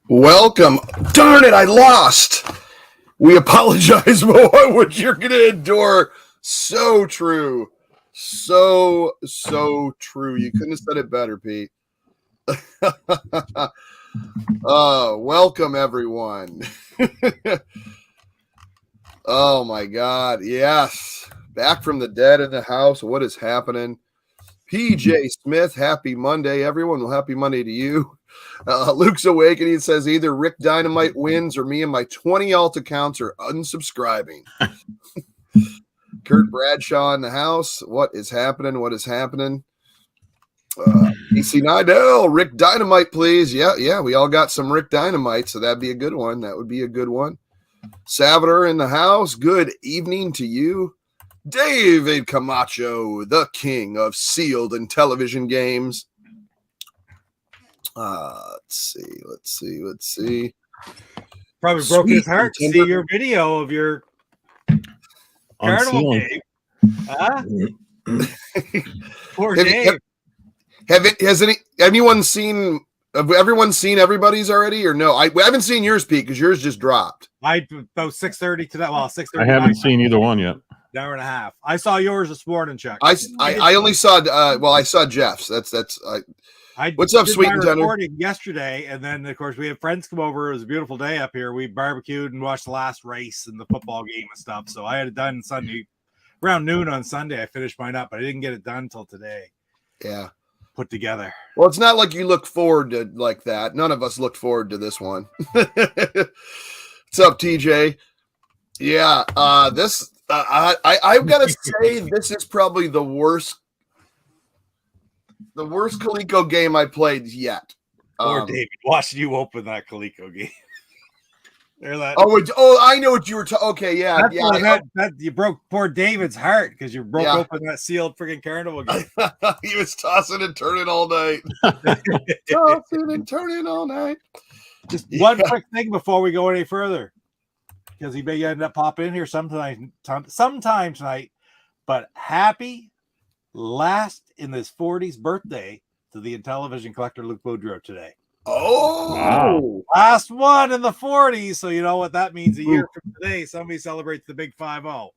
Welcome. Darn it, I lost. We apologize for what you're going to endure. So true. So true. You couldn't have said it better, Pete. Welcome, everyone. Oh, my God. Yes. Back from the dead in the house. What is happening? PJ Smith, happy Monday, everyone. Well, happy Monday to you. Luke's Awakening says either Rick Dynamite wins or me and my 20 alt accounts are unsubscribing. Kurt Bradshaw in the house. What is happening? What is happening? PC Nidell, Rick Dynamite, please. Yeah. We all got some Rick Dynamite, so that'd be a good one. That would be a good one. Salvador in the house. Good evening to you. David Camacho, the king of sealed Intellivision games. Let's see. Probably broke his heart to see your video of your Carnival game. Huh? Poor Dave. Has everyone seen everybody's already or no? I haven't seen yours, Pete, because yours just dropped. About 6:30 to that. Well, 6:30. I haven't seen either one yet. An hour and a half. I saw yours this morning, Chuck. I only saw I saw Jeff's. What's up, Sweet and Tender? Yesterday, and then of course we had friends come over. It was a beautiful day up here. We barbecued and watched the last race and the football game and stuff. So I had it done Sunday around noon on Sunday. I finished mine up, but I didn't get it done until today. Yeah, put together. Well, it's not like you look forward to like that. None of us looked forward to this one. What's up, TJ? Yeah, this I've got to say this is probably the worst Coleco game I played yet. Poor David, watching you open that Coleco game. I know what you were talking. Okay, yeah. That you broke poor David's heart because you broke open that sealed freaking Carnival game. He was tossing and turning all night. Just one quick thing before we go any further, because he may end up popping in here sometime tonight. But happy last in his 40s birthday to the Intellivision collector Luke Boudreau today. Oh, wow. Last one in the 40s. So you know what that means. A year from today, somebody celebrates the big 5-0.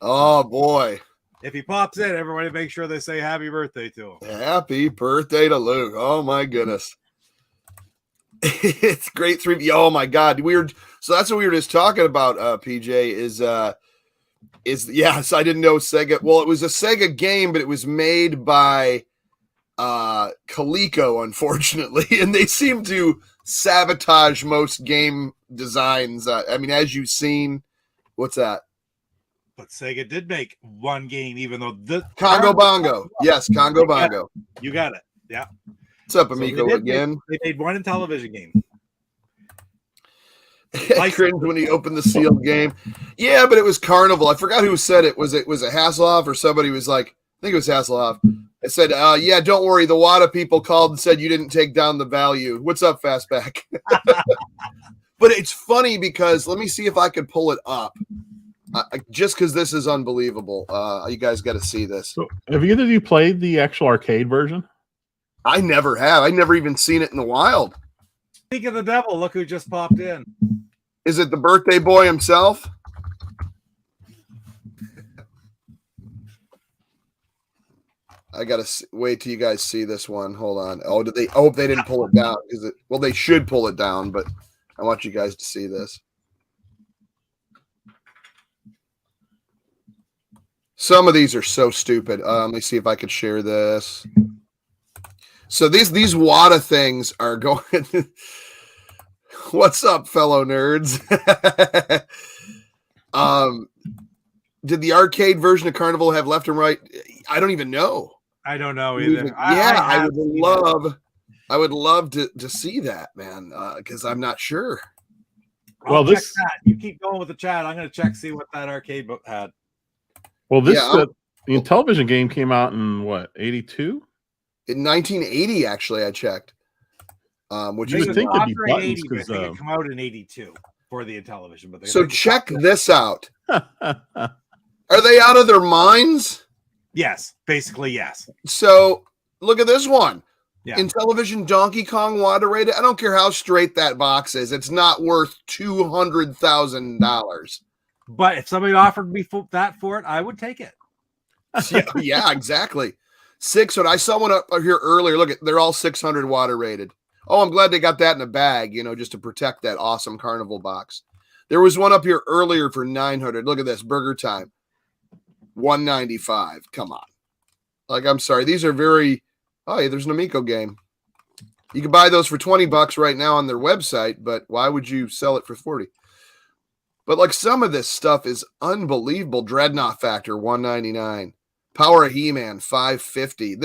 Oh boy! If he pops in, everybody make sure they say happy birthday to him. Happy birthday to Luke! Oh my goodness, it's great. Oh my God, weird. So that's what we were just talking about. PJ is yes. I didn't know Sega. Well, it was a Sega game, but it was made by Coleco, unfortunately, and they seem to sabotage most game designs. I mean, as you've seen, what's that? But Sega did make one game, even though the Congo Bongo. Yes, Congo Bongo. You got it. Yeah. What's up, Amico? Again, they made one Intellivision game. I cringed when he opened the sealed game. Yeah, but it was Carnival. I forgot who said it. Was it Hasselhoff or somebody was like, I think it was Hasselhoff. It said, yeah, don't worry. The WADA people called and said you didn't take down the value. What's up, Fastback? But it's funny because let me see if I could pull it up. Just because this is unbelievable. You guys got to see this. So have either of you played the actual arcade version? I never have. I never even seen it in the wild. Speak of the devil, look who just popped in. Is it the birthday boy himself? I gotta wait till you guys see this one. Hold on. Oh, did they? Oh, they didn't pull it down. Well, they should pull it down, but I want you guys to see this. Some of these are so stupid. Let me see if I could share this. So these WADA things are going. What's up, fellow nerds? Did the arcade version of Carnival have left and right? I don't even know. I don't know either. I would love to see that, man, because I'm not sure. Well, you keep going with the chat. I'm going to check see what that arcade book had. Well, the Intellivision game came out in what, 82? In 1980, actually, I checked. Which you would think it'd be buttons because it come out in 82 for the Intellivision. But so check this out. Are they out of their minds? Yes, basically yes. So look at this one. Intellivision Donkey Kong water rated. I don't care how straight that box is. It's not worth $200,000. But if somebody offered me that for it, I would take it. Yeah, exactly. 600. I saw one up here earlier. Look at, they're all 600 water rated. Oh, I'm glad they got that in a bag, just to protect that awesome Carnival box. There was one up here earlier for 900. Look at this, Burger Time, 195. Come on. Like, I'm sorry. These are very. Oh, yeah, there's an Amico game. You can buy those for $20 right now on their website, but why would you sell it for 40? But like some of this stuff is unbelievable. Dreadnought Factor, 199. Power of He-Man, 550.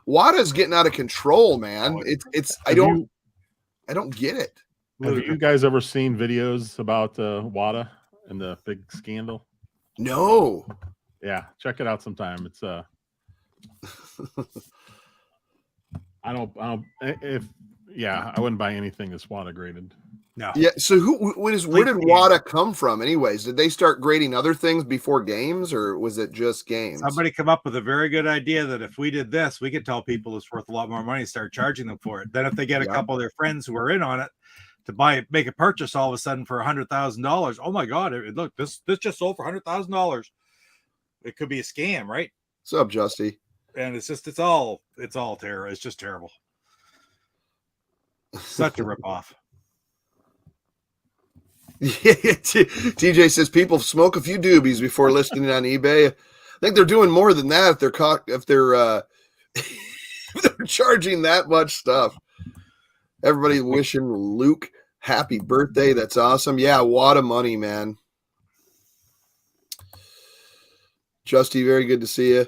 Wada's getting out of control, man. It's I don't get it. Have you guys ever seen videos about Wada and the big scandal? No. Yeah, check it out sometime. It's I wouldn't buy anything that's Wada graded. No. Yeah. So where did Wada come from anyways? Did they start grading other things before games, or was it just games? Somebody come up with a very good idea that if we did this, we could tell people it's worth a lot more money and start charging them for it. Then if they get a couple of their friends who are in on it to make a purchase all of a sudden for $100,000. Oh my God. Look, this just sold for $100,000. It could be a scam, right? What's up, Justy? And it's all terror. It's just terrible. Such a ripoff. Yeah, TJ says people smoke a few doobies before listing it on eBay. I think they're doing more than that if they're charging that much stuff. Everybody wishing Luke happy birthday. That's awesome. Yeah, Wada money, man. Justy, very good to see you.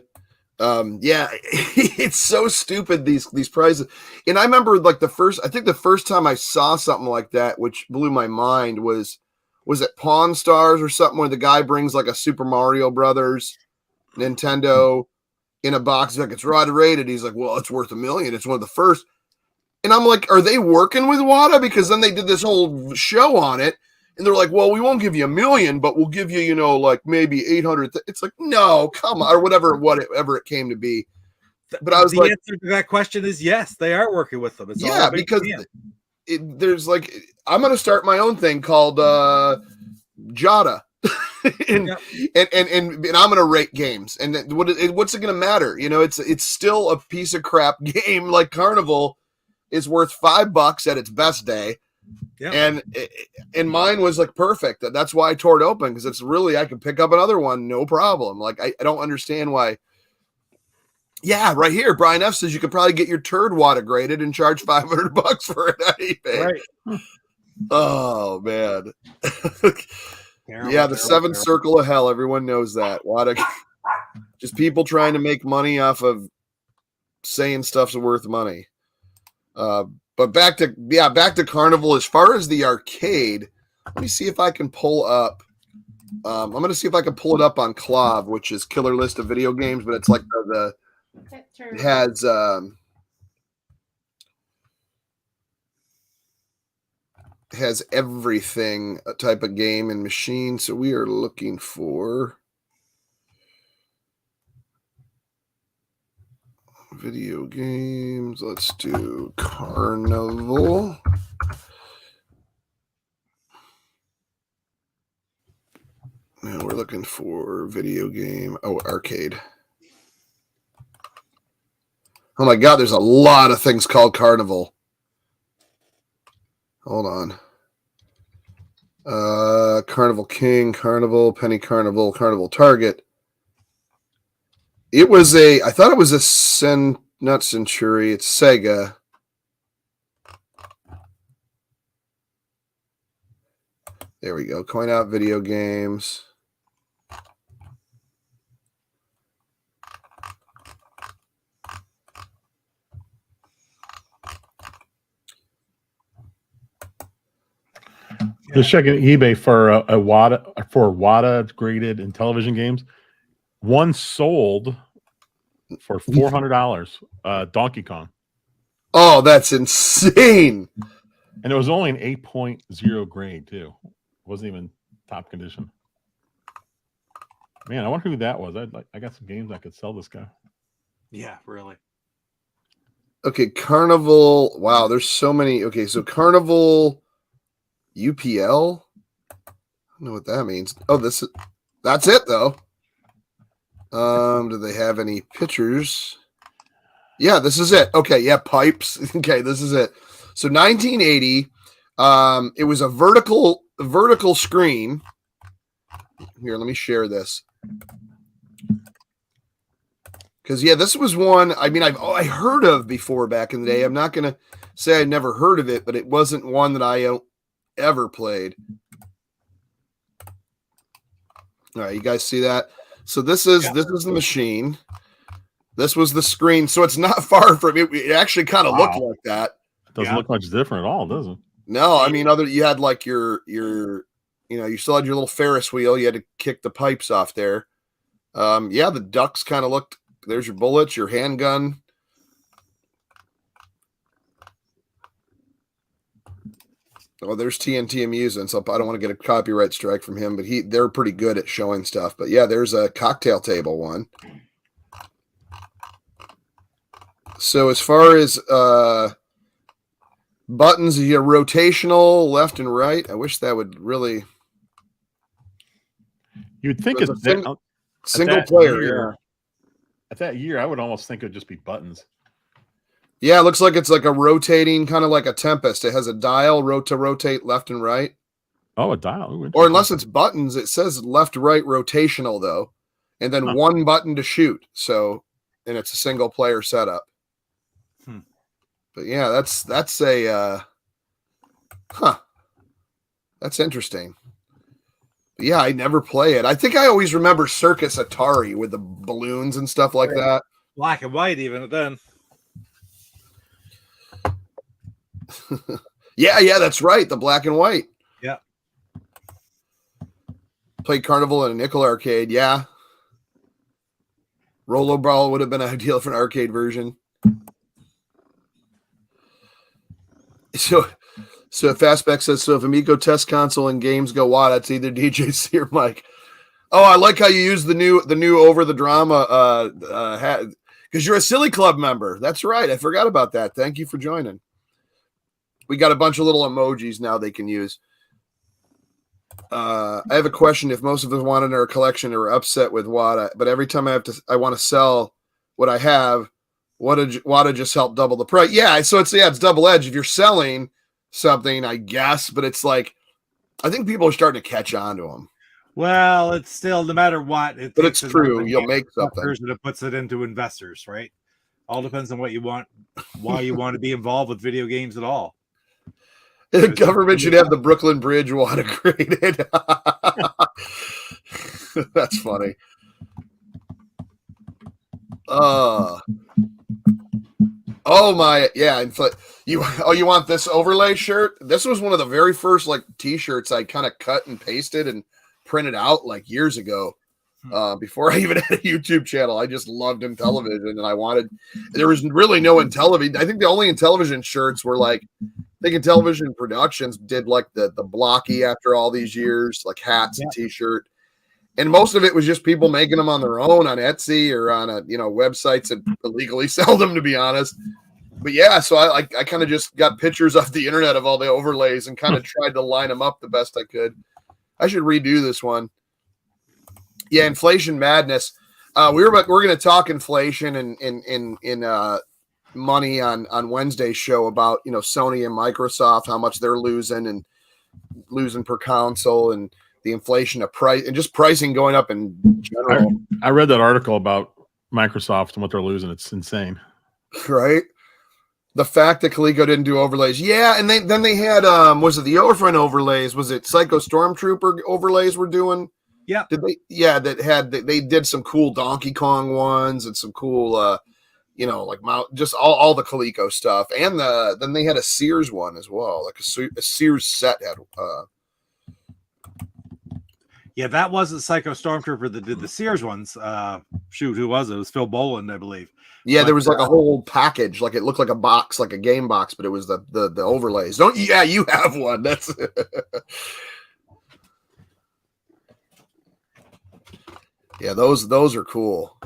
Yeah, it's so stupid, these prices. And I remember like the first time I saw something like that, which blew my mind, was it Pawn Stars or something, where the guy brings like a Super Mario Brothers Nintendo in a box. He's like, it's Wada rated. He's like, well, it's worth $1 million. It's one of the first. And I'm like, are they working with Wada? Because then they did this whole show on it. And they're like, well, we won't give you $1 million, but we'll give you, like maybe 800. It's like, no, come on, or whatever it came to be. But I was the answer to that question is yes, they are working with them. It's all because there's like, I'm going to start my own thing called Jada, and I'm going to rate games. And what's it going to matter? It's still a piece of crap game. Like Carnival is worth $5 at its best day. Yeah. And mine was like perfect. That's why I tore it open, because it's really, I could pick up another one, no problem. Like I don't understand why. Yeah, right here, Brian F says you could probably get your turd Wada graded and charge $500 for it on eBay. Right. Oh man. Yeah, the seventh circle of hell. Everyone knows that. Wada, just people trying to make money off of saying stuff's worth money. But back to Carnival. As far as the arcade, let me see if I can pull up. I'm going to see if I can pull it up on Clav, which is Killer List of Video Games, but it's like it has everything, a type of game and machine. So we are looking for video games. Let's do Carnival. Now we're looking for video game. Oh, arcade. Oh my God, there's a lot of things called Carnival. Hold on. Carnival King, Carnival, Penny Carnival, Carnival Target. I thought it was not Century, it's Sega. There we go. Coin out video games. Just checking eBay for Wada graded Intellivision games. One sold for $400. Donkey Kong. Oh, that's insane! And it was only an 8.0 grade too. It wasn't even top condition. Man, I wonder who that was. I got some games I could sell this guy. Yeah, really. Okay, Carnival. Wow, there's so many. Okay, so Carnival UPL. I don't know what that means. Oh, that's it though. Do they have any pictures? Yeah, this is it. Okay, yeah, pipes. Okay, this is it. So 1980. It was a vertical screen. Here, let me share this. Because yeah, this was one. I mean, I heard of before back in the day. I'm not gonna say I never heard of it, but it wasn't one that I ever played. All right, you guys see that? So this is the machine. This was the screen. So it's not far from it. It actually kind of looked like that. It doesn't look much different at all, does it? No, I mean, you had like your you still had your little Ferris wheel. You had to kick the pipes off there. Yeah, the ducks kind of looked. There's your bullets, your handgun. Oh, there's TNT amusing. So I don't want to get a copyright strike from him, but they're pretty good at showing stuff. But yeah, there's a cocktail table one. So as far as buttons, you have rotational left and right. I wish that would really. You'd think it's single player. Yeah. At that year, I would almost think it would just be buttons. Yeah, it looks like it's like a rotating, kind of like a Tempest. It has a dial to rotate left and right. Oh, a dial. Ooh, or unless it's buttons, it says left, right, rotational though, and then one button to shoot. So, and it's a single player setup. But yeah, that's a that's interesting. But yeah, I never play it. I think I always remember Circus Atari with the balloons and stuff like that. Black and white, even then. yeah, that's right. The black and white. Yeah. Played Carnival in a nickel arcade. Yeah. Rollerball would have been ideal for an arcade version. So Fastback says, so if Amico test console and games go WAD, it's either DJC or Mike. Oh, I like how you use the new over the drama hat because you're a Silly Club member. That's right. I forgot about that. Thank you for joining. We got a bunch of little emojis now they can use. I have a question. If most of us wanted our collection or upset with WADA, but every time I want to sell what I have, WADA just help double the price. Yeah, so it's double edged. If you're selling something, I guess, but it's like I think people are starting to catch on to them. Well, it's still no matter what. But it's true. You'll make something. That puts it into investors, right? All depends on what you want, why you want to be involved with video games at all. The government should have the Brooklyn Bridge WADA graded. That's funny. Oh my, yeah. You want this overlay shirt? This was one of the very first like t-shirts I kind of cut and pasted and printed out like years ago. Before I even had a YouTube channel, I just loved Intellivision, and there was really no Intellivision. I think the only Intellivision shirts were like, I think Intellivision Productions did like the blocky after all these years, like hats and t-shirt. And most of it was just people making them on their own on Etsy or on websites that illegally sell them, to be honest. But yeah, so I kind of just got pictures off the internet of all the overlays and kind of tried to line them up the best I could. I should redo this one. Yeah, inflation madness. We're going to talk inflation and money on Wednesday's show about Sony and Microsoft, how much they're losing per console, and the inflation of price and just pricing going up in general. I read that article about Microsoft and what they're losing. It's insane, right? The fact that Coleco didn't do overlays, yeah, and then they had was it the Overfront overlays? Was it Psycho Stormtrooper overlays were doing? Yeah, did they? Yeah, they did some cool Donkey Kong ones and some cool like just all the Coleco stuff, and then they had a Sears one as well, like a Sears set had. Yeah, that wasn't Psycho Stormtrooper that did the Sears ones. Who was it? It was Phil Boland, I believe. Yeah, there was like a whole package, like it looked like a box, like a game box, but it was the overlays. You have one. That's yeah, those are cool.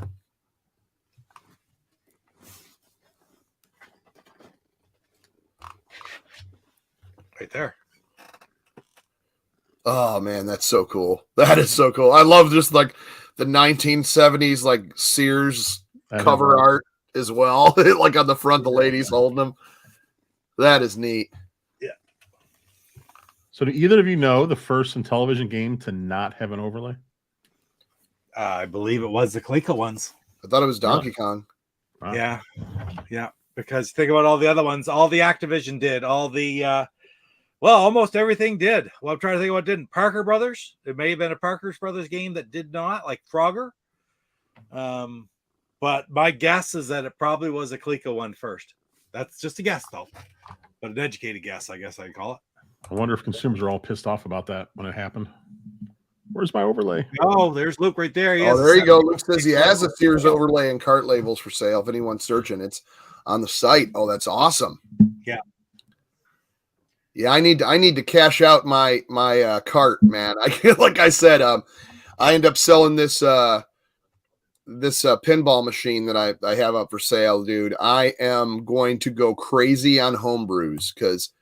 right there. Oh man, that's so cool. That is so cool. I love just like the 1970s like Sears cover art as well. Like on the front, the ladies holding them. That is neat. Yeah. So do either of you know the first Intellivision game to not have an overlay? I believe it was the Coleco ones. I thought it was Donkey Kong. Wow. Yeah. Because think about all the other ones. All the Activision did. All the almost everything did. Well, I'm trying to think what didn't. Parker Brothers. It may have been a Parker Brothers game that did not, like Frogger. But my guess is that it probably was a Coleco one first. That's just a guess, though. But an educated guess, I guess I'd call it. I wonder if consumers are all pissed off about that when it happened. Where's my overlay? Oh, there's Luke right there. There you go. Luke says he has a Sears overlay and cart labels for sale. If anyone's searching, it's on the site. Oh, that's awesome. Yeah. Yeah, I need to cash out my cart, man. Like I said, I end up selling this pinball machine that I have up for sale, dude. I am going to go crazy on homebrews because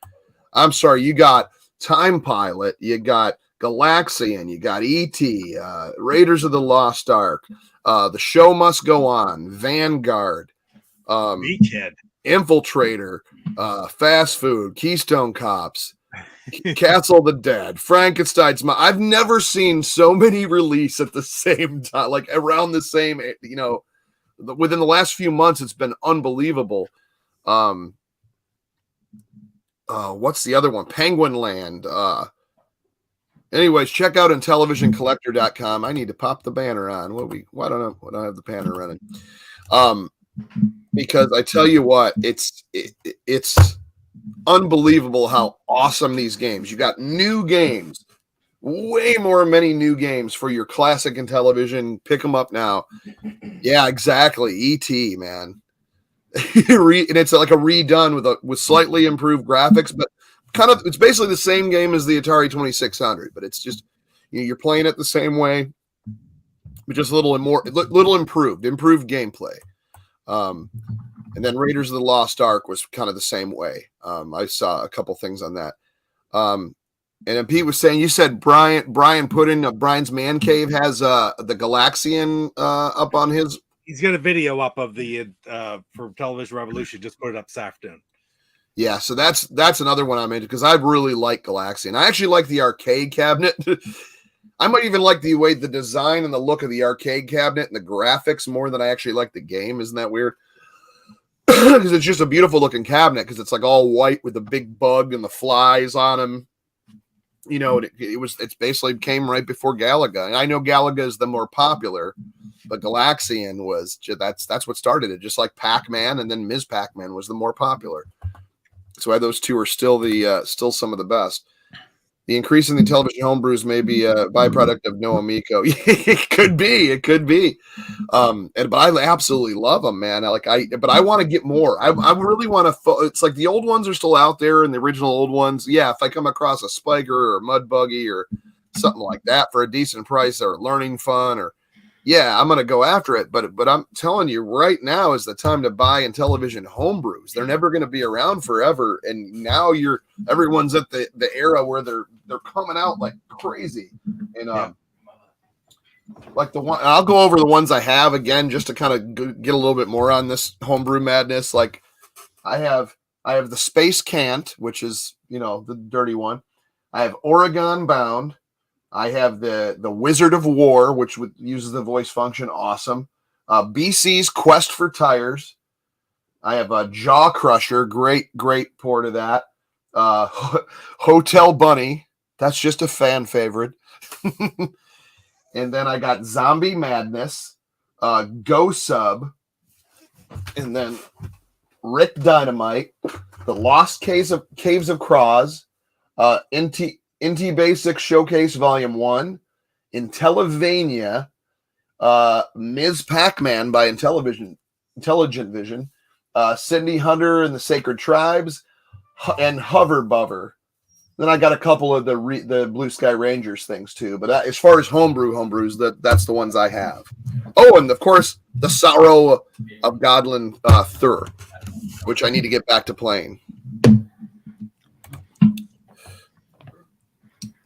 I'm sorry, you got Time Pilot, you got Galaxian, you got E.T., Raiders of the Lost Ark, The Show Must Go On, Vanguard, Beachhead, Infiltrator, Fast Food, Keystone Cops, Castle of the Dead, Frankenstein's. I've never seen so many release at the same time, like around the same, within the last few months, it's been unbelievable. What's the other one? Penguin Land. Anyways, check out IntellivisionCollector.com. I need to pop the banner on. Why don't I have the banner running? Because I tell you what, it's unbelievable how awesome these games. You got new games, many new games for your classic Intellivision. Pick them up now. Yeah, exactly. E.T., man. And it's like a redone with slightly improved graphics, but it's basically the same game as the Atari 2600, but it's just you're playing it the same way, but just a little improved improved gameplay. And then Raiders of the Lost Ark was kind of the same way. I saw a couple things on that. And then Pete was saying, you said Brian put in Brian's Man Cave has the Galaxian up on his. He's got a video up of the for Television Revolution. Just put it up this afternoon. Yeah, so that's another one I'm into because I really like Galaxian. I actually like the arcade cabinet. I might even like the way the design and the look of the arcade cabinet and the graphics more than I actually like the game. Isn't that weird? Because it's just a beautiful looking cabinet because it's like all white with the big bug and the flies on them. It's basically came right before Galaga. And I know Galaga is the more popular, but Galaxian was that's what started it. Just like Pac-Man, and then Ms. Pac-Man was the more popular. That's why those two are still still some of the best. The increase in the television homebrews may be a byproduct of No Amico. It could be. But I absolutely love them, man. But I want to get more. I really want to. It's like the old ones are still out there, and the original old ones. Yeah, if I come across a Spiker or Mud Buggy or something like that for a decent price, or Learning Fun, or I'm gonna go after it. But I'm telling you, right now is the time to buy Intellivision homebrews. They're never going to be around forever, and now everyone's at the era where they're coming out like crazy. And like the one, I'll go over the ones I have again just to kind of get a little bit more on this homebrew madness. Like I have the Space Cant, which is the dirty one. I have Oregon Bound. I have the Wizard of War, which uses the voice function. Awesome. BC's Quest for Tires. I have a Jaw Crusher. Great port of that. Hotel Bunny. That's just a fan favorite. And then I got Zombie Madness. Go Sub. And then Rick Dynamite. The Lost Caves of Croz. Inti Basic Showcase Volume 1, Intellivision, Ms. Pac-Man by Intelligent Vision, Cindy Hunter and the Sacred Tribes, and Hover Bubber. Then I got a couple of the Blue Sky Rangers things too. But as far as homebrews, that's the ones I have. Oh, and of course the Sorrow of Godlin Thur, which I need to get back to playing.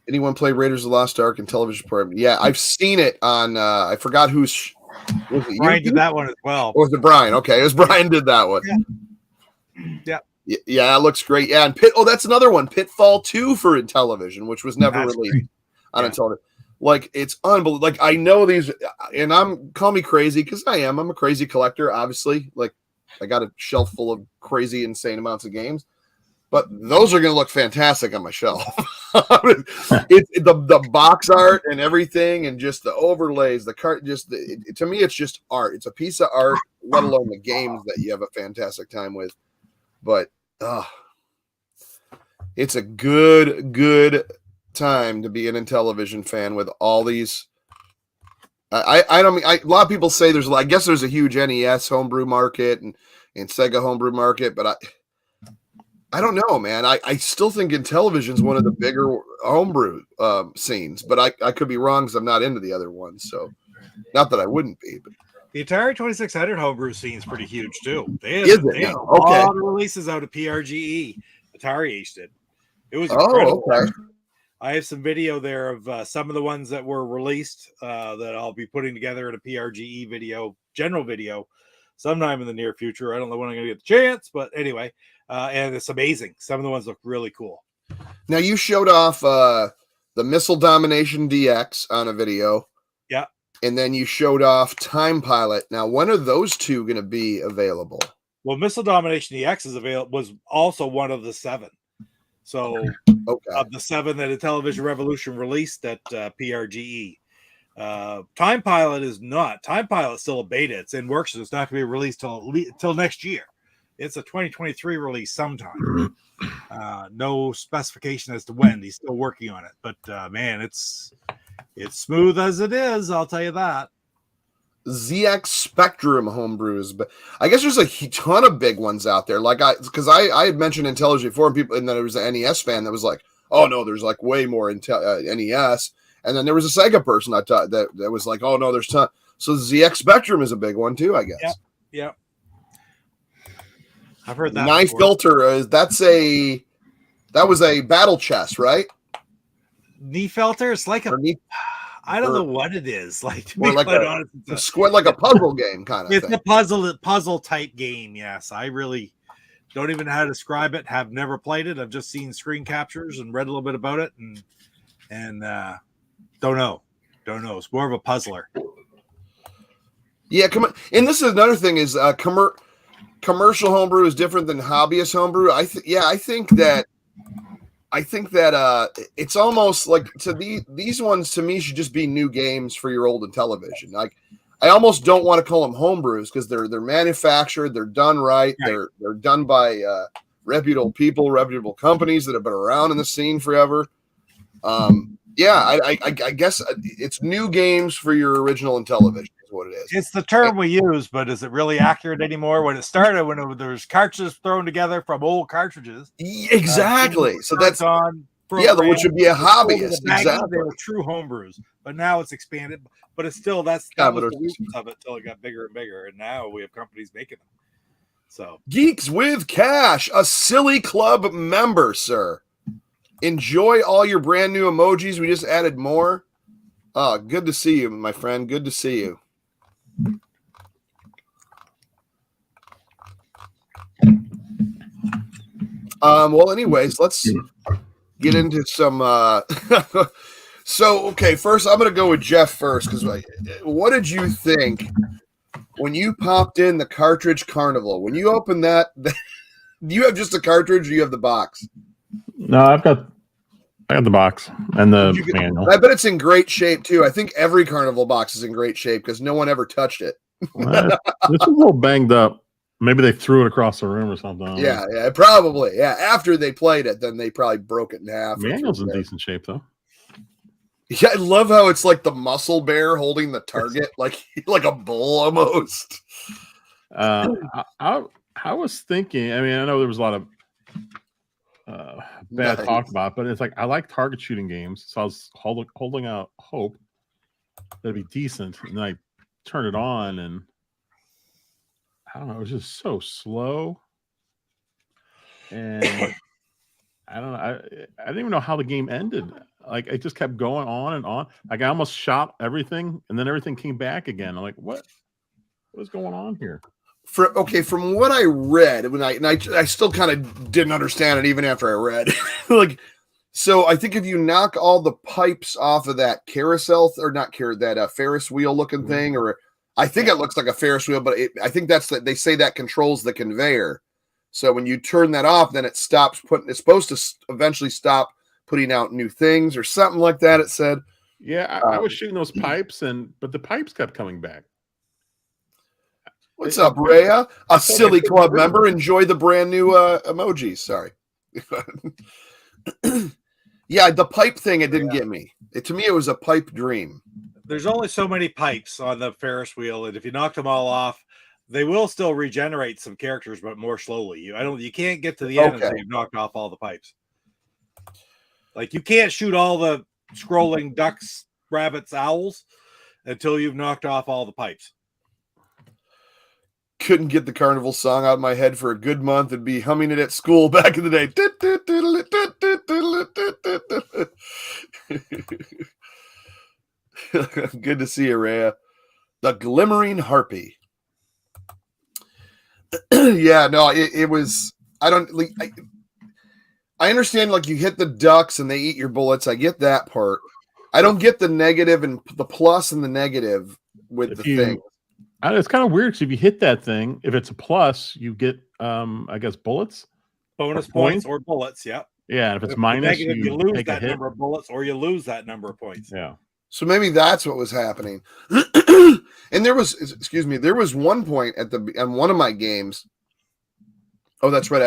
Anyone play Raiders of the Lost Ark and television program? Yeah, I've seen it on. I forgot who's. Was it Brian you? did that one as well. Or was it Brian? Okay, it was Brian did that one. Yeah. Yeah, it looks great. Yeah, and that's another one. Pitfall 2 for Intellivision, which was never released on Intellivision. Like, it's unbelievable. Like, I know these, and call me crazy because I am. I'm a crazy collector, obviously. Like, I got a shelf full of crazy, insane amounts of games. But those are going to look fantastic on my shelf. The box art and everything, and just the overlays, the cart. To me, it's just art. It's a piece of art, let alone the games that you have a fantastic time with. But it's a good time to be an Intellivision fan with all these. I don't mean a lot of people say I guess there's a huge NES homebrew market and Sega homebrew market, but I don't know, man. I still think Intellivision is one of the bigger homebrew scenes, but I could be wrong because I'm not into the other ones. So, not that I wouldn't be, but the Atari 2600 homebrew scene is pretty huge too. They had a Okay. lot of releases out of PRGE. Atari Ace did. It was incredible. Okay. I have some video there of some of the ones that were released that I'll be putting together in a PRGE video, general video, sometime in the near future. I don't know when I'm going to get the chance, but anyway, and it's amazing. Some of the ones look really cool. Now, you showed off the Missile Domination DX on a video. Yeah. And then you showed off Time Pilot. Now, when are those two going to be available? Well, Missile Domination DX was also one of the 7. So of the 7 that Intellivision Revolution released at PRGE. Time Pilot is not. Time Pilot is still a beta. It's in works. So it's not going to be released till next year. It's a 2023 release sometime. No specification as to when. He's still working on it. But man, it's smooth as it is. I'll tell you that. ZX Spectrum homebrews, but I guess there's a ton of big ones out there. Like I had mentioned Intellivision before, and then there was an NES fan that was like, "Oh no, there's like way more NES," and then there was a Sega person that was like, "Oh no, there's ton." So ZX Spectrum is a big one too, I guess. Yeah. I've heard that. Knife Filter that was a battle chest, right? Knee filter. It's like I don't know what it is. Like, to be like quite honest, it's like a puzzle game kind of thing. It's a puzzle type game. Yes, I really don't even know how to describe it. Have never played it. I've just seen screen captures and read a little bit about it, and don't know. It's more of a puzzler. Yeah, come on. And this is another thing: is commercial homebrew is different than hobbyist homebrew. I think that it's almost like these ones to me should just be new games for your old Intellivision. Like, I almost don't want to call them homebrews because they're manufactured, they're done right. They're done by reputable people, reputable companies that have been around in the scene forever. I guess it's new games for your original Intellivision is what it is. It's the term we use, but is it really accurate anymore? When it started, there was cartridges thrown together from old cartridges. Exactly. So that's on. Which would be a hobbyist. Exactly. They were true homebrews, but now it's expanded. But it's still that was the roots of it until it got bigger and bigger, and now we have companies making them. So Geeks with Cash, a Silly Club member, sir. Enjoy all your brand new emojis. We just added more. Oh, good to see you, my friend. Good to see you. Well, anyways, let's get into some. So, okay, first I'm going to go with Jeff first because what did you think when you popped in the cartridge Carnival? When you opened that, do you have just a cartridge or do you have the box? No, I got the box and the manual. I bet it's in great shape too. I think every Carnival box is in great shape because no one ever touched it. This is a little banged up. Maybe they threw it across the room or something. Yeah, probably. Yeah, after they played it, then they probably broke it in half. Manual's in decent shape though. Yeah, I love how it's like the muscle bear holding the target, like a bull almost. I was thinking. I mean, I know there was a lot of bad talk about it, but it's like I like target shooting games, so I was holding out hope that'd be decent, and I turned it on, and I don't know, it was just so slow, and I don't know. I didn't even know how the game ended. Like it just kept going on and on. Like I almost shot everything, and then everything came back again. I'm like, what is going on here? From what I read, I still kind of didn't understand it even after I read. Like, so I think if you knock all the pipes off of that carousel or not that Ferris wheel looking thing, or I think it looks like a Ferris wheel, but I think they say that controls the conveyor. So when you turn that off, then it stops it's supposed to eventually stop putting out new things or something like that. It said. Yeah, I was shooting those pipes, but the pipes kept coming back. What's up, Rhea? A silly club member. Enjoy the brand new emojis. Sorry. Yeah, the pipe thing, it didn't get me. To me, it was a pipe dream. There's only so many pipes on the Ferris wheel, and if you knock them all off, they will still regenerate some characters, but more slowly. You can't get to the end until you've knocked off all the pipes. Like you can't shoot all the scrolling ducks, rabbits, owls until you've knocked off all the pipes. Couldn't get the Carnival song out of my head for a good month and be humming it at school back in the day. Good to see you, Rhea. The Glimmering Harpy. Yeah, no, it was. I understand, like, you hit the ducks and they eat your bullets. I get that part. I don't get the negative and the plus and the negative with the thing. It's kind of weird because if you hit that thing, if it's a plus, you get, I guess, bullets, bonus points or bullets. Yeah. Yeah. And if it's minus, negative, you lose that number of bullets, or you lose that number of points. Yeah. So maybe that's what was happening. And there was one point on one of my games. Oh, that's right.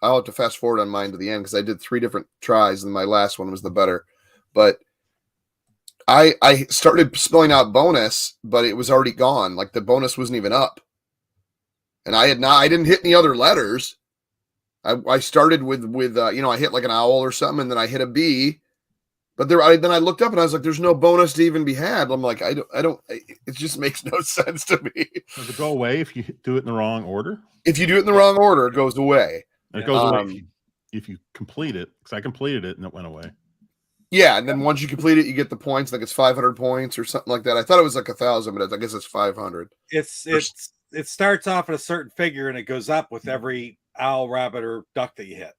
I'll have to fast forward on mine to the end because I did 3 different tries and my last one was the better. But I started spelling out bonus, but it was already gone. Like the bonus wasn't even up. And I didn't hit any other letters. I started with I hit like an owl or something, and then I hit a B. But then I looked up and I was like, there's no bonus to even be had. I'm like, I don't, it just makes no sense to me. Does it go away if you do it in the wrong order? If you do it in the wrong order, it goes away. And it goes away if you complete it, because I completed it and it went away. Yeah, and then once you complete it, you get the points. Like it's 500 points or something like that. I thought it was like 1,000, but I guess it's 500. It starts off at a certain figure and it goes up with every owl, rabbit, or duck that you hit.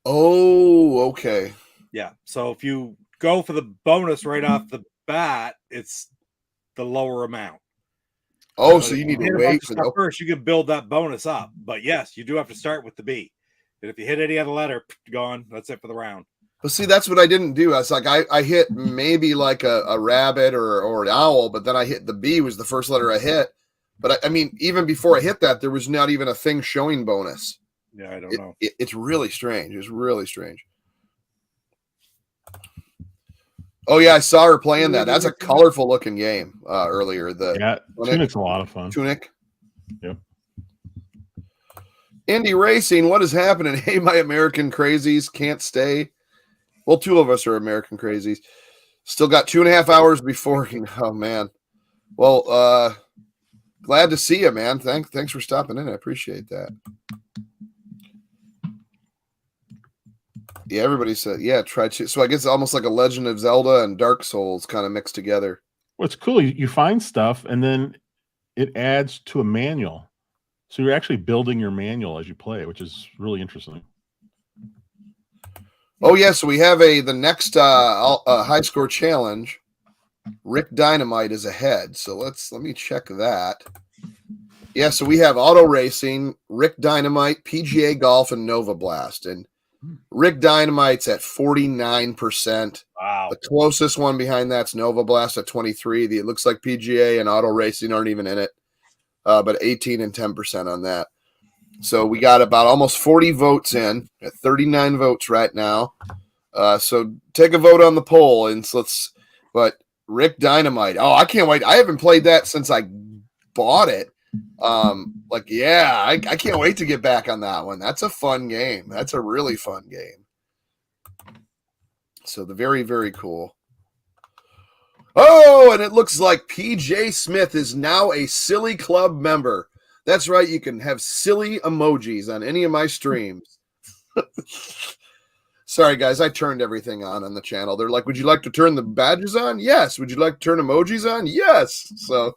Oh, okay. Yeah. So if you go for the bonus right off the bat, it's the lower amount. Oh, so you need to wait for first. You can build that bonus up, but yes, you do have to start with the B. And if you hit any other letter, gone. That's it for the round. But see, that's what I didn't do. I was like, I hit maybe like a rabbit or an owl, but then I hit the B was the first letter I hit. But I mean, even before I hit that, there was not even a thing showing bonus. Yeah, I don't know. It's really strange. It's really strange. Oh yeah, I saw her playing that. That's a colorful looking game earlier. Tunic's a lot of fun. Tunic. Yep. Indy Racing, what is happening? Hey, my American crazies can't stay. Well, 2 of us are American crazies. Still got 2.5 hours before. Oh man. Well, glad to see you, man. Thanks for stopping in. I appreciate that. Yeah, everybody said, yeah, try to. So I guess it's almost like a Legend of Zelda and Dark Souls kind of mixed together. Well, it's cool. You find stuff and then it adds to a manual. So you're actually building your manual as you play, which is really interesting. Oh, yeah. So we have the next high score challenge. Rick Dynamite is ahead. So let me check that. Yeah. So we have auto racing, Rick Dynamite, PGA Golf, and Nova Blast. And Rick Dynamite's at 49%. Wow. The closest one behind that's Nova Blast at 23%. It looks like PGA and auto racing aren't even in it, but 18 and 10% on that. So we got about almost 40 votes in at 39 votes right now. So take a vote on the poll but Rick Dynamite. Oh, I can't wait. I haven't played that since I bought it. I can't wait to get back on that one. That's a fun game. That's a really fun game. So the very, very cool. Oh, and it looks like PJ Smith is now a Silly Club member. That's right. You can have silly emojis on any of my streams. Sorry, guys, I turned everything on the channel. They're like, would you like to turn the badges on? Yes. Would you like to turn emojis on? Yes. So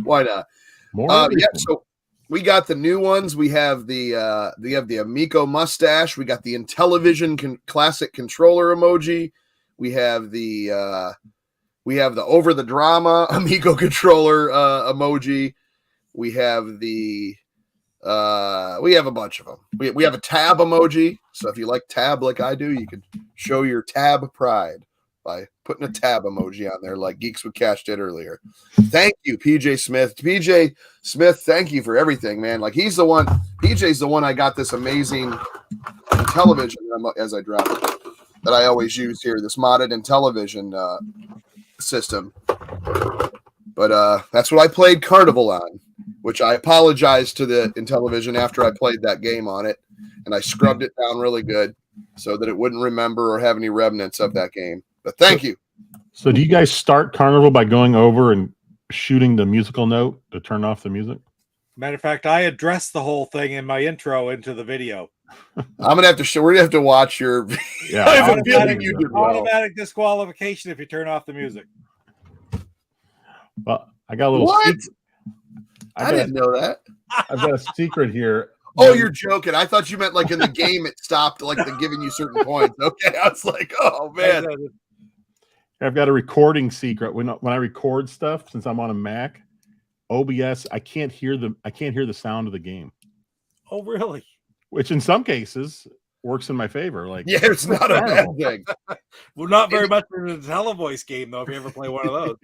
why not? Yeah, so we got the new ones. We have the Amico mustache. We got the Intellivision classic controller emoji. We have the over the drama Amico controller emoji. We have we have a bunch of them. We have a tab emoji. So if you like tab like I do, you can show your tab pride by putting a tab emoji on there like Geeks with Cash did earlier. Thank you, PJ Smith. PJ Smith, thank you for everything, man. Like PJ's the one I got this amazing Intellivision as I drop it that I always use here, this modded Intellivision system. But that's what I played Carnival on, which I apologized to the Intellivision after I played that game on it, and I scrubbed it down really good so that it wouldn't remember or have any remnants of that game. But thank you. So do you guys start Carnival by going over and shooting the musical note to turn off the music? Matter of fact, I addressed the whole thing in my intro into the video. I'm gonna have to we're gonna have to watch your automatic disqualification if you turn off the music. Well, I got a little I didn't know that. I've got a secret here. Oh, you're joking. I thought you meant like in the game it stopped like the giving you certain points. Okay. I was like, oh man. I've got a recording secret. When I record stuff, since I'm on a Mac, OBS, I can't hear the sound of the game. Oh, really? Which in some cases works in my favor. Like, yeah, it's not a bad thing. Well, not very much in the televoice game though. If you ever play one of those.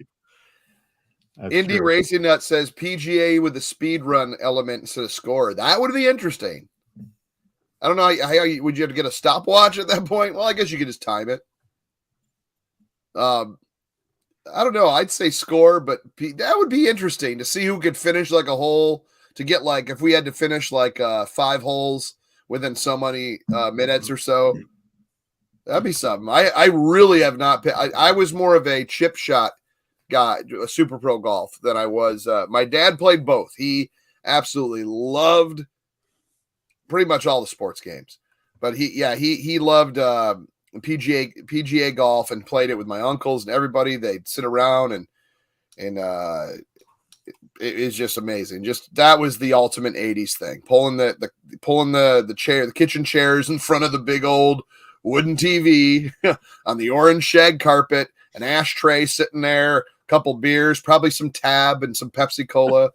Indie Racing Nut says PGA with the speed run element instead of score. That would be interesting. I don't know how would you have to get a stopwatch at that point? Well, I guess you could just time it. I don't know. I'd say score, but that would be interesting to see who could finish like a hole to get like if we had to finish like 5 holes within so many minutes or so. That'd be something. I really have not. I was more of a chip shot guy, a Super Pro golf than I was. My dad played both. He absolutely loved pretty much all the sports games, but he loved PGA golf and played it with my uncles and everybody. They'd sit around and it's just amazing. Just that was the ultimate 80s thing. Pulling the chair, the kitchen chairs in front of the big old wooden TV on the orange shag carpet, an ashtray sitting there, a couple beers, probably some Tab and some Pepsi Cola.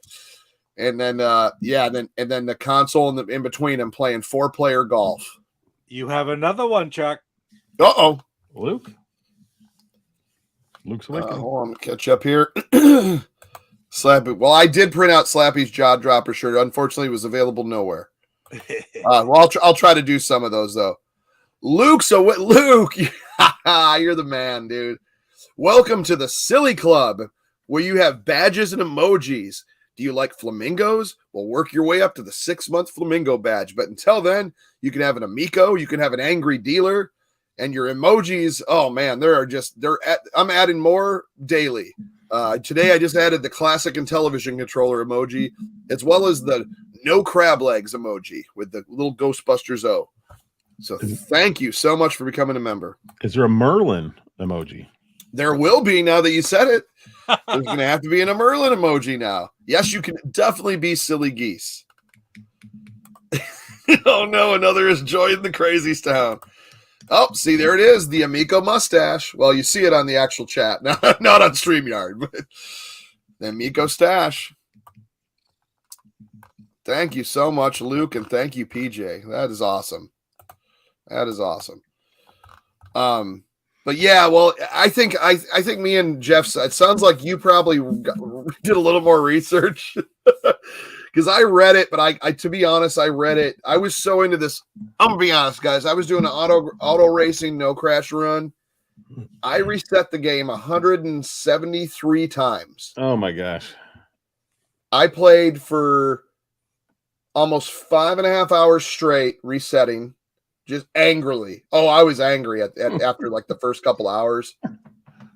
And then and then the console in between and playing 4-player golf. You have another one, Chuck. Uh-oh. Luke's awakening. Hold on, catch up here. Slappy. Well, I did print out Slappy's jaw dropper shirt. Unfortunately, it was available nowhere. Well, I'll try to do some of those though. Luke, Luke, you're the man, dude. Welcome to the Silly Club, where you have badges and emojis. Do you like flamingos? Well, work your way up to the 6-month flamingo badge. But until then, you can have an Amico, you can have an angry dealer, and your emojis. Oh man, I'm adding more daily. Today, I just added the classic Intellivision controller emoji, as well as the no crab legs emoji with the little Ghostbusters O. So thank you so much for becoming a member. Is there a Merlin emoji? There will be now that you said it. There's going to have to be a Merlin emoji now. Yes, you can definitely be silly geese. Oh no, another is joined the crazies town. Oh, see, there it is, the Amico mustache. Well, you see it on the actual chat, not on StreamYard, but the Amico stash. Thank you so much, Luke, and thank you, PJ. That is awesome. That is awesome. But yeah, well, I think me and Jeff, it sounds like you probably did a little more research because I read it, but I to be honest, I read it. I was so into this. I'm gonna be honest, guys. I was doing an auto racing no crash run. I reset the game 173 times. Oh my gosh! I played for almost 5.5 hours straight, resetting. Just angrily. Oh, I was angry after like the first couple hours.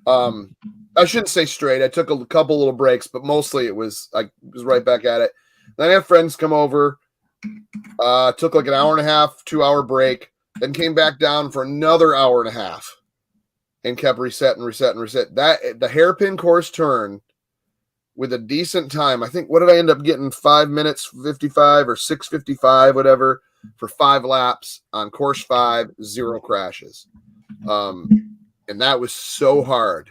I shouldn't say straight. I took a couple little breaks, but mostly it was I was right back at it. Then I have friends come over, Took like an hour and a half, 2-hour break, then came back down for another hour and a half, and kept reset. That the hairpin course turn with a decent time. I think, what did I end up getting? 5 minutes 55 or 6:55, whatever, for 5 laps on course 5, 0 crashes. And that was so hard.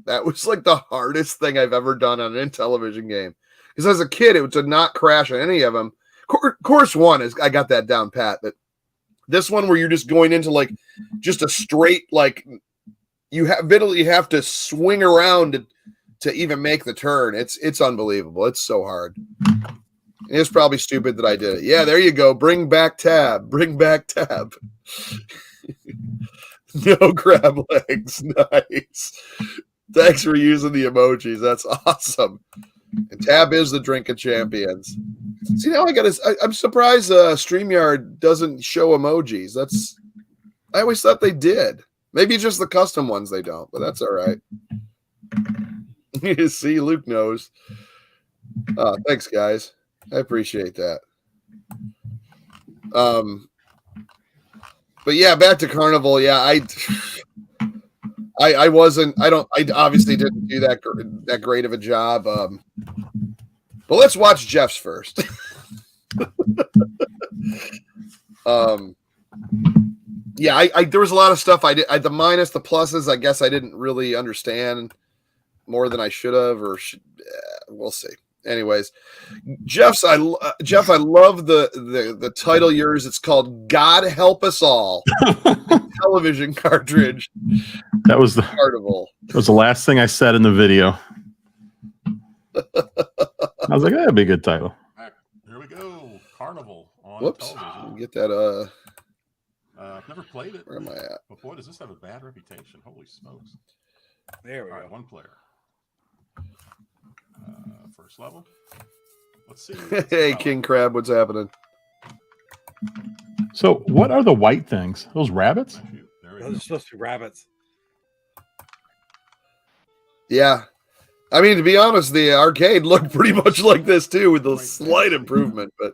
That was like the hardest thing I've ever done on an Intellivision game. Because as a kid, it was to not crash on any of them. Course 1 is, I got that down pat, but this one where you're just going into like just a straight, like you have to swing around to even make the turn. It's unbelievable. It's so hard. It's probably stupid that I did it. Yeah, there you go. Bring back tab. No crab legs. Nice. Thanks for using the emojis. That's awesome. And tab is the drink of champions. See, now I'm surprised StreamYard doesn't show emojis. I always thought they did. Maybe just the custom ones they don't, but that's all right. See, Luke knows. Thanks, guys. I appreciate that. But yeah, back to Carnival. Yeah, I obviously didn't do that great of a job. But let's watch Jeff's first. Yeah, there was a lot of stuff I did. The minus, the pluses, I guess I didn't really understand more than I should have, we'll see. Anyways, Jeff, I love the title yours. It's called "God Help Us All." Television cartridge. That was Carnival. That was the last thing I said in the video. I was like, that'd be a good title. Right, here we go. Carnival on Whoops. television. Get that. I've never played it. Where am I at? But boy, does this have a bad reputation. Holy smokes. There we All go. right, 1 player. First level. Let's see. Hey, King Crab, what's happening? So, what are the white things? Those rabbits? There we Those go. are supposed to be rabbits. Yeah. I mean, to be honest, the arcade looked pretty much like this too, with a slight improvement. But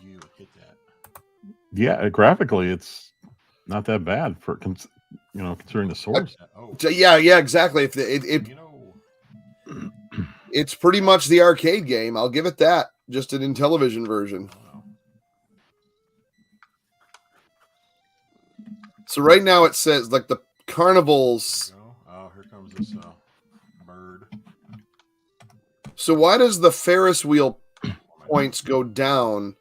You hit that. Yeah, graphically, it's not that bad for considering the source. Oh, yeah, exactly. If it's pretty much the arcade game, I'll give it that. Just an Intellivision version. So right now it says like the carnivals. Oh, here comes this bird. So why does the Ferris wheel points go down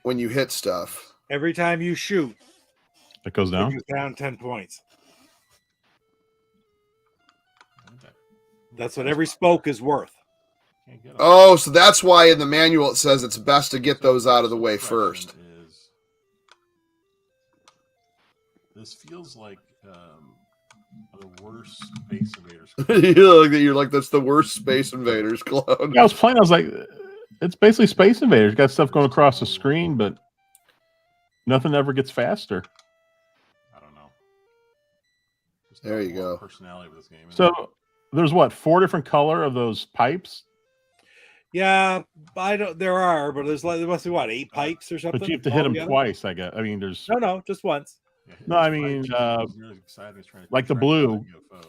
when you hit stuff? Every time you shoot, It goes it down. goes down 10 points. That's what every spoke is worth. Can't get Oh, so that's why in the manual it says it's best to get those out of the way first. This feels like the worst Space Invaders. You're like, that's the worst Space Invaders clone. Yeah, I was playing. I was like, it's basically Space Invaders. Got stuff going across the screen, but nothing ever gets faster. I don't know. There you go. Personality with this game. So there's what, 4 different color of those pipes, Yeah, there are, but there must be 8 pipes or something. but you have to hit them altogether? twice. I guess. I mean, there's No, just once. No, I mean, like the blue,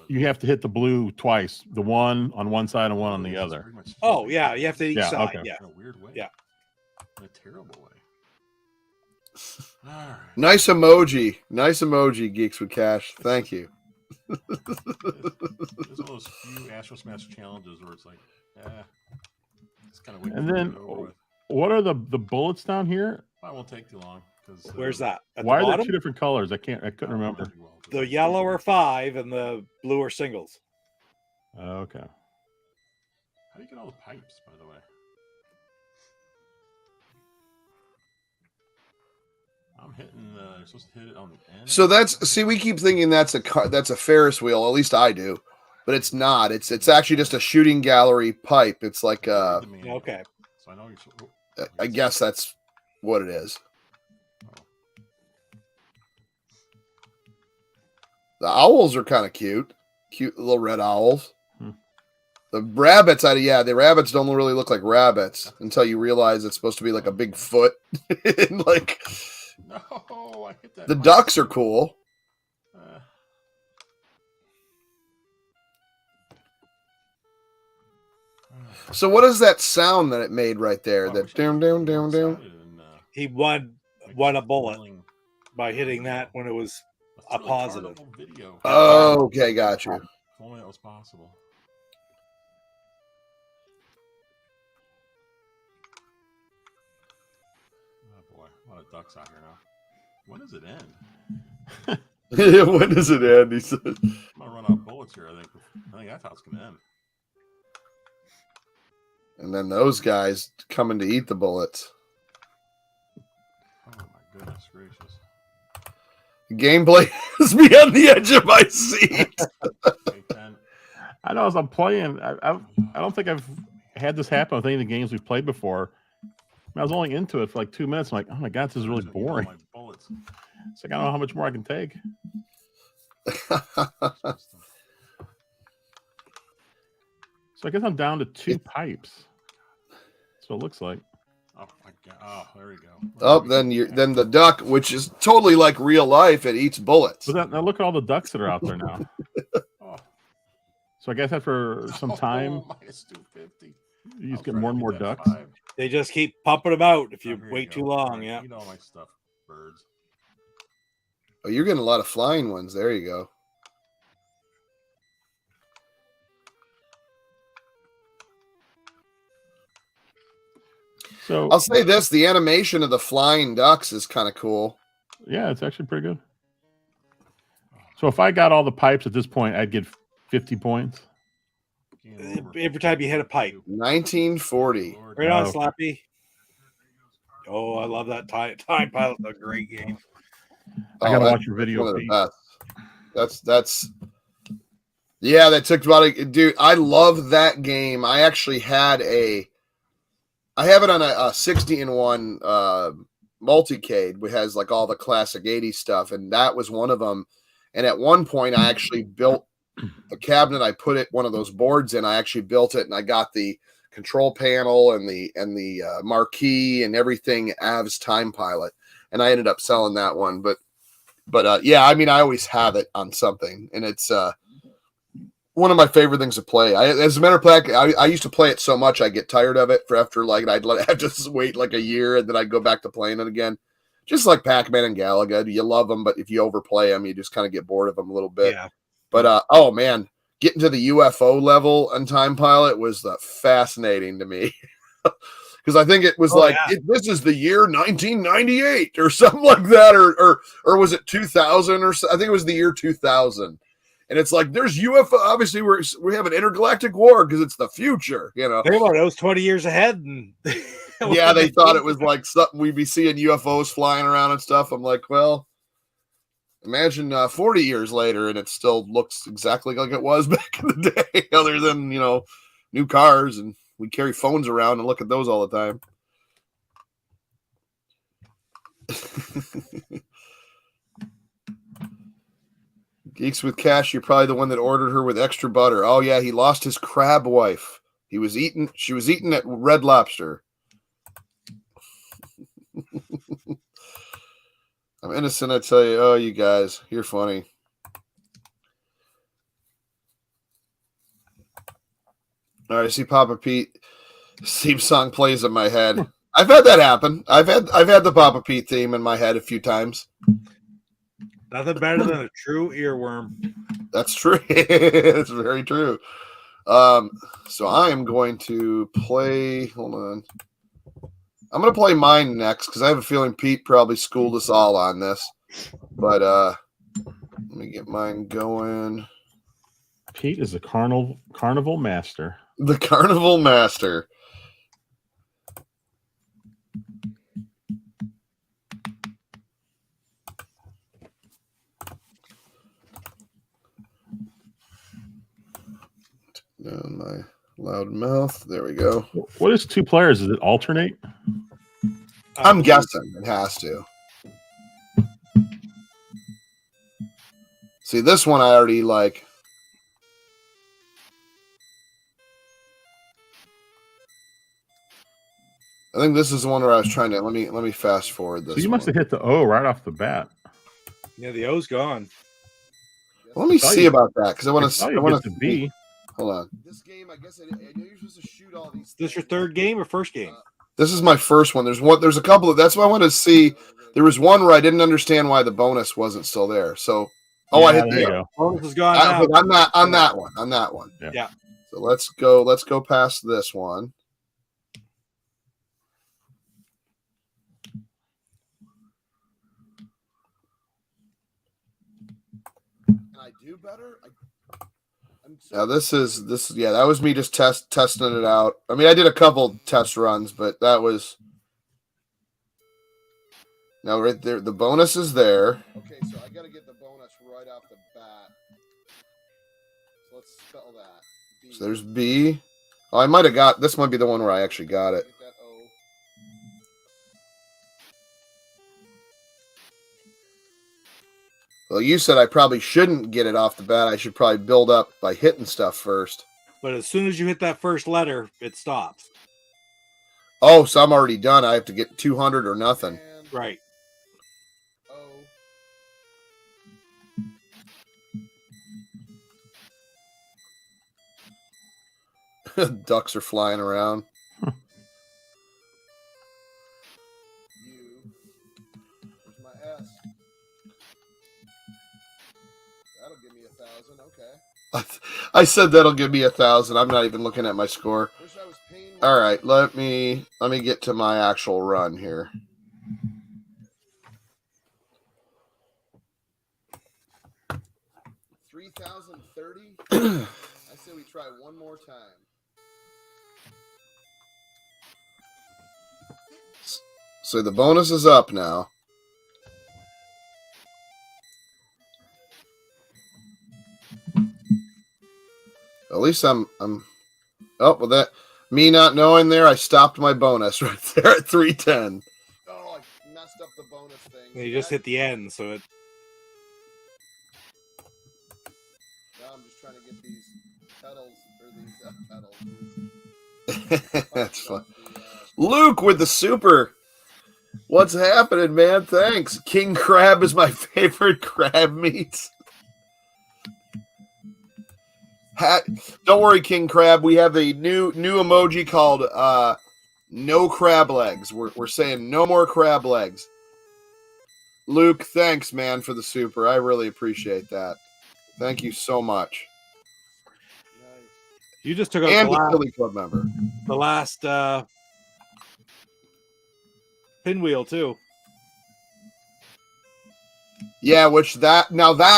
you have to hit the blue twice. The one on one side and one on the other. Oh yeah, you have to each side. Okay. Yeah. In a weird way. Yeah. In a terrible way. All right. Nice emoji, Geeks with Cash. Thank you. It's one of those few Astrosmashed challenges where it's like, it's kind of weird. And then, what are the bullets down here? I won't take too long. Where's that? At Why the are there bottom? 2 different colors? I couldn't remember. The yellow are 5 and the blue are singles. Okay. How do you get all the pipes, by the way? I'm hitting. You're supposed to hit it on the end. So we keep thinking that's a Ferris wheel. At least I do, but it's not. It's actually just a shooting gallery pipe. It's like okay. So I know you're. I guess that's what it is. The owls are kind of cute little red owls. The rabbits, the rabbits don't really look like rabbits until you realize it's supposed to be like a big foot. And like, No, I hit that. the ducks are cool. So what is that sound that it made right there? That down. He won a bullet by hitting that when it was a positive. Video. Oh, okay, got you. If only that was possible. Oh boy, a lot of ducks out here now. When does it end? When does it end? He said. I'm gonna run out of bullets here. I think that's how it's gonna end. And then those guys coming to eat the bullets. Oh my goodness gracious! Gameplay has me on the edge of my seat. I know as I'm playing, I don't think I've had this happen with any of the games we've played before. I was only into it for like 2 minutes. I'm like, oh my god, this is really boring. It's like I don't know how much more I can take. So I guess I'm down to 2 pipes. So it looks like. Oh my god! Oh, there we go. Oh, then the duck, which is totally like real life, it eats bullets. But now look at all the ducks that are out there now. Oh. So I guess after some time, minus 250. You just get more and more ducks. 5. They just keep pumping them out if you Here wait go. too long. Yeah. You know my stuff, birds. Oh, you're getting a lot of flying ones. There you go. So I'll say this: the animation of the flying ducks is kind of cool. Yeah, it's actually pretty good. So if I got all the pipes at this point, I'd get 50 points. Every time you hit a pipe. 1940. Right on, Slappy. Oh, I love that Time Pilot's a great game. I gotta watch your video. One of the best. That's yeah, that took about a dude. I love that game. I actually had I have it on a 60-in-1 multicade, which has like all the classic 80s stuff, and that was one of them. And at one point, I actually built the cabinet. I put one of those boards in. I actually built it, and I got the control panel and the marquee and everything as Time Pilot. And I ended up selling that one. But yeah, I mean, I always have it on something, and it's one of my favorite things to play. As a matter of fact, I used to play it so much I get tired of it for after like I'd have to wait like a year, and then I'd go back to playing it again. Just like Pac-Man and Galaga, you love them, but if you overplay them, you just kind of get bored of them a little bit. Yeah. But oh man, getting to the UFO level on Time Pilot was fascinating to me. Because I think it was this is the year 1998 or something like that, or was it 2000 or so? I think it was the year 2000. And it's like there's UFO. Obviously, we have an intergalactic war because it's the future, you know. Think about it, it was 20 years ahead, and yeah, they thought it was like something we'd be seeing UFOs flying around and stuff. I'm like, well, imagine 40 years later, and it still looks exactly like it was back in the day, other than new cars, and we carry phones around and look at those all the time. Geeks with Cash, you're probably the one that ordered her with extra butter. Oh yeah, he lost his crab wife. She was eating at Red Lobster. I'm innocent, I tell you. Oh, you guys, you're funny. All right, I see Papa Pete. Theme song plays in my head. I've had that happen. I've had the Papa Pete theme in my head a few times. Nothing better than a true earworm. That's true. It's very true. So I am going to play. Hold on. I'm going to play mine next because I have a feeling Pete probably schooled us all on this. But let me get mine going. Pete is a carnival master. The Carnival Master. Down my loud mouth. There we go. What is 2 players? Is it alternate? I'm guessing it has to. See, this one I already like. I think this is the one where I was trying to let me fast forward this. So you must have hit the O right off the bat. Yeah, the O's gone. Well, let me see about that because I want to. I want to B. Hold on. This game, I guess I know you're supposed to shoot all these. Is this your third game or first game? This is my first one. There's a couple of. That's why I wanted to see. There was one where I didn't understand why the bonus wasn't still there. So, I hit there you go. Bonus is gone now. I'm not on that one. On that one. Yeah. So let's go past this one. Can I do better? Now this yeah, that was me just testing it out. I mean, I did a couple test runs, but that was now right there. The bonus is there. Okay, so I got to get the bonus right off the bat. So let's spell that. B. So there's B. Oh, I might have got this. Might be the one where I actually got it. Get that O. Well, you said I probably shouldn't get it off the bat. I should probably build up by hitting stuff first. But as soon as you hit that first letter, it stops. Oh, so I'm already done. I have to get 200 or nothing. Right. Ducks are flying around. Huh. Where's my S? That'll give me 1,000. Okay. I said that'll give me 1,000. I'm not even looking at my score. All right, let me get to my actual run here. $3,030. I say we try one more time. So the bonus is up now. At least I'm oh, well, that me not knowing there, I stopped my bonus right there at 310. Oh, I messed up the bonus thing. You just hit the end, so it. Now I'm just trying to get these pedals or these pedals. That's fun. Luke with the super. What's happening, man? Thanks. King crab is my favorite crab meat. Don't worry, King Crab. We have a new emoji called no crab legs. We're saying no more crab legs. Luke, thanks, man, for the super. I really appreciate that. Thank you so much. You just took out and the Philly Club member. The last pinwheel too. Yeah, which that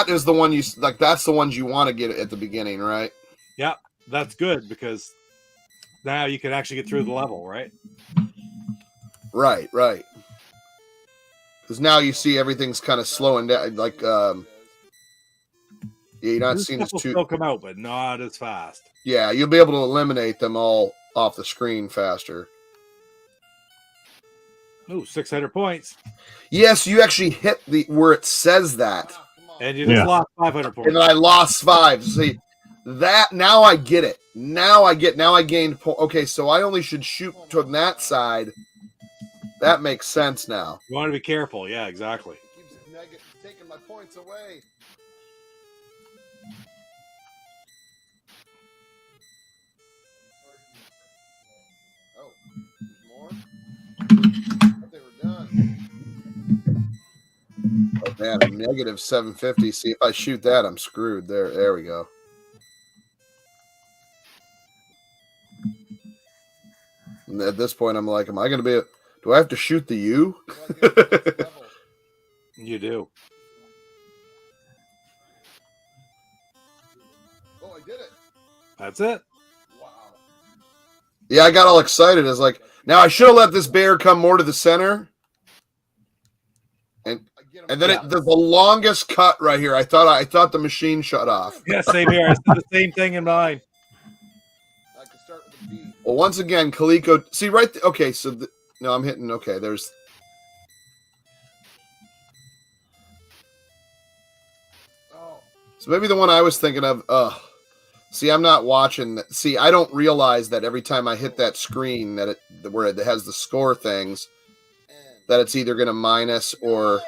is the one you like. That's the ones you want to get at the beginning, right? Yeah, that's good because now you can actually get through the level, right? Right. Because now you see everything's kind of slowing down. Like, yeah, you're not seeing this too. Still come out, but not as fast. Yeah, you'll be able to eliminate them all off the screen faster. Oh, 600 points. Yes, you actually hit the where it says that. And you just lost 500 points. And I lost 5. See, that now I get it. Now I gained okay, so I only should shoot to that side. That makes sense now. You want to be careful. Yeah, exactly. It keeps taking my points away. Oh, more? I think we're done. Oh man, a negative 750. See, if I shoot that, I'm screwed. There we go. And at this point, I'm like, am I going to be? Do I have to shoot the U? You do. Oh, I did it. That's it. Wow. Yeah, I got all excited. I was like, now I should have let this bear come more to the center. And then the longest cut right here. I thought the machine shut off. Yeah, same here. I said the same thing in mine. I can start with the B. Well, once again, Coleco. See right. Okay, so no, I'm hitting. Okay, there's. Oh. So maybe the one I was thinking of. See, I'm not watching. See, I don't realize that every time I hit that screen where it has the score things, that it's either going to minus or.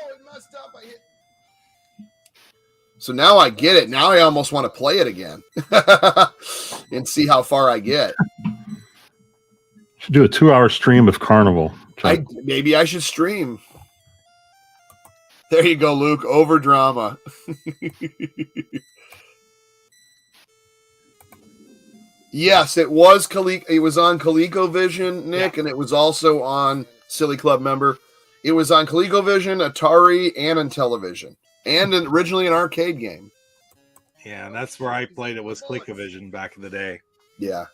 So now I get it. Now I almost want to play it again and see how far I get. Should do a 2-hour stream of Carnival. Maybe I should stream. There you go, Luke. Over drama. Yes, it was Coleco. It was on ColecoVision, Nick, and it was also on Silly Club member. It was on ColecoVision, Atari, and Intellivision, and originally an arcade game. Yeah, and that's where I played it, was ColecoVision back in the day. Yeah.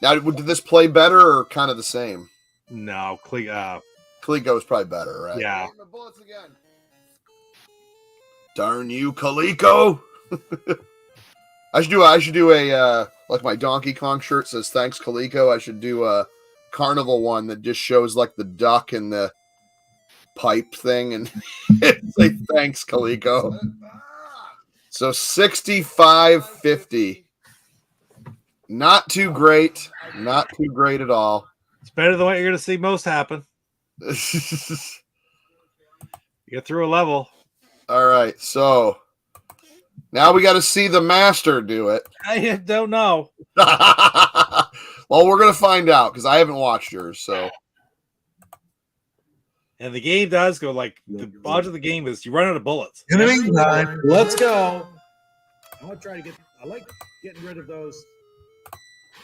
Now, did this play better or kind of the same? No, Coleco is probably better, right? Yeah. Darn you, Coleco! I should do a like my Donkey Kong shirt says thanks Coleco. I should do a Carnival one that just shows like the duck and the pipe thing and say thanks Coleco. So 65.50. Not too great. Not too great at all. It's better than what you're going to see most happen. You get through a level. All right, so now we got to see the master do it. I don't know. Well, we're going to find out because I haven't watched yours. So, and the game does go like the odds of the game is you run out of bullets. In the meantime, let's go. I want to try to get. I like getting rid of those.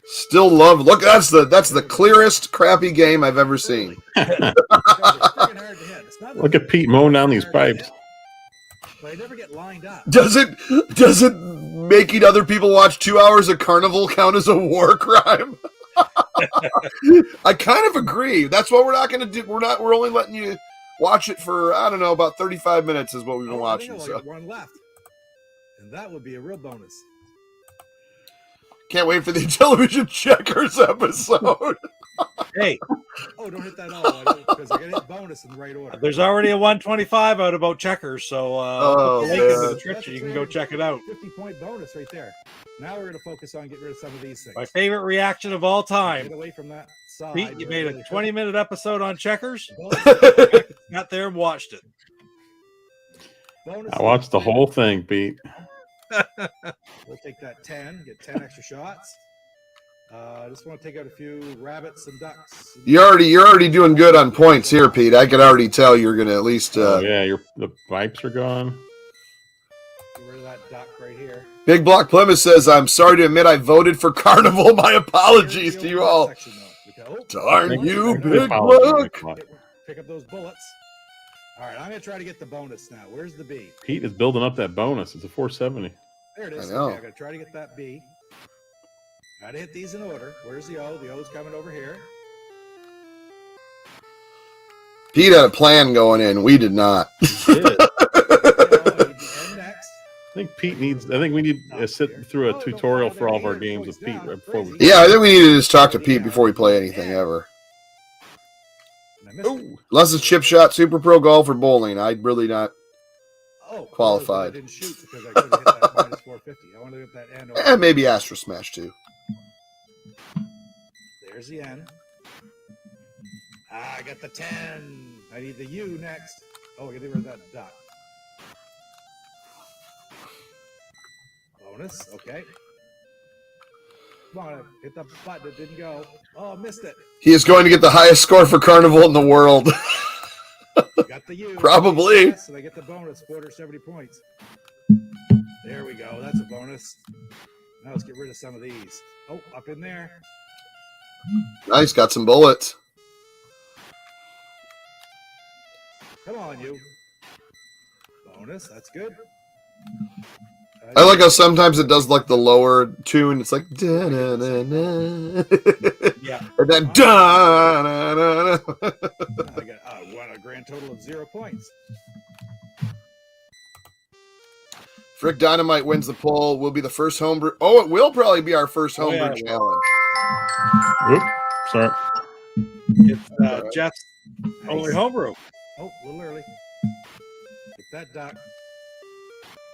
Still love. Look, that's the clearest crappy game I've ever seen. Look at Pete mowing down these pipes. But I never get lined up. Does it making other people watch 2 hours of Carnival count as a war crime? I kind of agree. That's what we're not going to do. We're only letting you watch it for, I don't know, about 35 minutes is what we've been watching. So one left, and that would be a real bonus. Can't wait for the Intellivision Checkers episode. Hey. Oh, don't hit that all because I got to hit bonus in the right order. There's already a 125 out about checkers, so put the link into the description. You can go check it out. 50-point bonus right there. Now we're going to focus on getting rid of some of these things. My favorite reaction of all time. Get away from that side. Pete, you made a 20-minute episode on checkers. Got there and watched it. Bonus I watched the whole thing, Pete. We'll take that 10, get 10 extra shots. I just want to take out a few rabbits and ducks. You're already doing good on points here, Pete. I could already tell you're going to at least. Yeah, the pipes are gone. Get rid of that duck right here. Big Block Plymouth says, "I'm sorry to admit I voted for Carnival. My apologies to you all." Darn you, Big Block. Pick up those bullets. All right, I'm going to try to get the bonus now. Where's the B? Pete is building up that bonus. It's a 470. There it is. I know. Okay, I'm going to try to get that B. Got to hit these in order. Where's the O? The O's coming over here. Pete had a plan going in. We did not. I think Pete needs. I think we need to sit through a tutorial for all of our games with Pete right before we. Yeah, I think we need to just talk to Pete before we play anything ever. Unless it's chip shot, super pro golf, or bowling. I'd really not qualified. I didn't shoot because I couldn't hit that minus 450. I want to get that N over. Maybe Astrosmashed too. There's the N. I got the 10. I need the U next. Oh, I got to get rid of that dot. Bonus. Okay. Come on, hit the button. It didn't go. Oh, missed it. He is going to get the highest score for Carnival in the world. Got the U. Probably. Yes, and I get the bonus, 470 points. There we go. That's a bonus. Now let's get rid of some of these. Oh, up in there. Nice, got some bullets. Come on, you. Bonus. That's good. I like how sometimes it does like the lower tune. It's like da-na-na-na. Yeah, and then da-na-na-na. I got won a grand total of 0 points. Frick Dynamite wins the poll. Will be the first homebrew. Oh, it will probably be our first homebrew challenge. Oops, sorry. it's Jeff's only homebrew. Oh, a little early. Get that duck.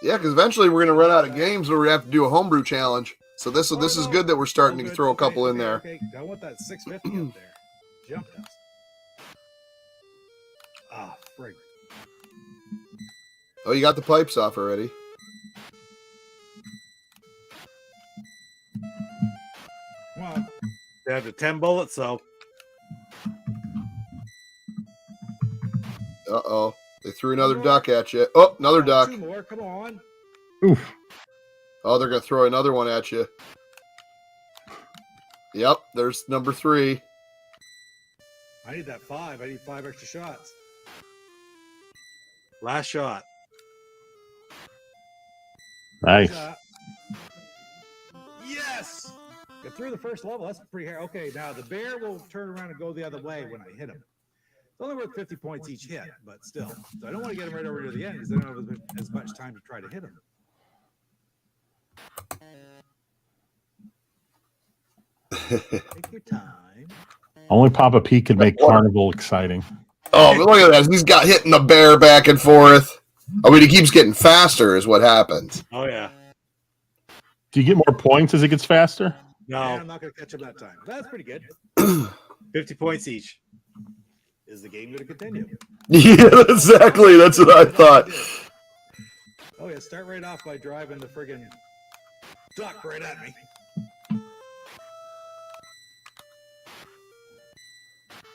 Yeah, because eventually we're going to run out of games where we have to do a homebrew challenge. So this is good that we're starting to throw a couple in there. Okay. I want that 650 up there. Jump us. Ah, frig. Oh, you got the pipes off already. Come on. Down to 10 bullets, so. Uh-oh. They threw another duck at you. Oh, another duck. 2 more. Come on. Oof. Oh, they're going to throw another one at you. Yep, there's number 3. I need that 5. I need 5 extra shots. Last shot. Nice. Yes! Get through the first level. That's pretty hard. Okay, now the bear will turn around and go the other way when I hit him. It's only worth 50 points each hit, but still. So I don't want to get him right over to the end because I don't have as much time to try to hit him. Take your time. Only Papa P could make Carnival exciting. Oh, but look at that. He's got hitting the bear back and forth. I mean, he keeps getting faster is what happens. Oh, yeah. Do you get more points as it gets faster? No. And I'm not going to catch him that time. That's pretty good. 50 points each. Is the game going to continue? Yeah, exactly. That's what I thought. Oh, yeah. Start right off by driving the friggin' duck right at me.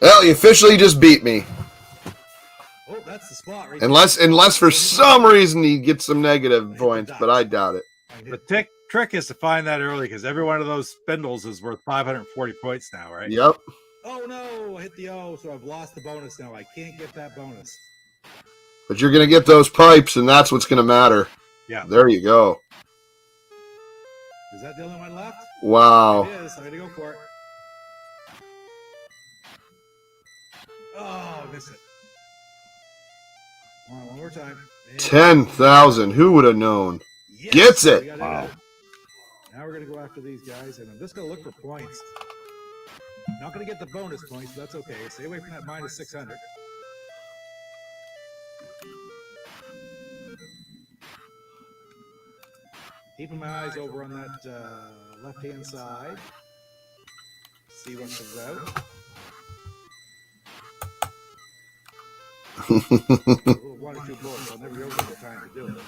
Well, you officially just beat me. Oh, that's the spot right Unless for some reason he gets some negative points, but I doubt it. The trick is to find that early because every one of those spindles is worth 540 points now, right? Yep. Oh, no. I hit the O, so I've lost the bonus now. I can't get that bonus. But you're going to get those pipes, and that's what's going to matter. Yeah. There you go. Is that the only one left? Wow. It is. I'm going to go for it. Oh, I missed it. Come on, one more time. 10,000. Who would have known? Yes, Gets it. we got Wow. Now we're going to go after these guys, and I'm just going to look for points. Not going to get the bonus points, but that's okay. Stay away from that minus 600. Keeping my eyes over on that left-hand side. See what comes out. A little 1 or 2 bullets. I'll never really get the time to do it.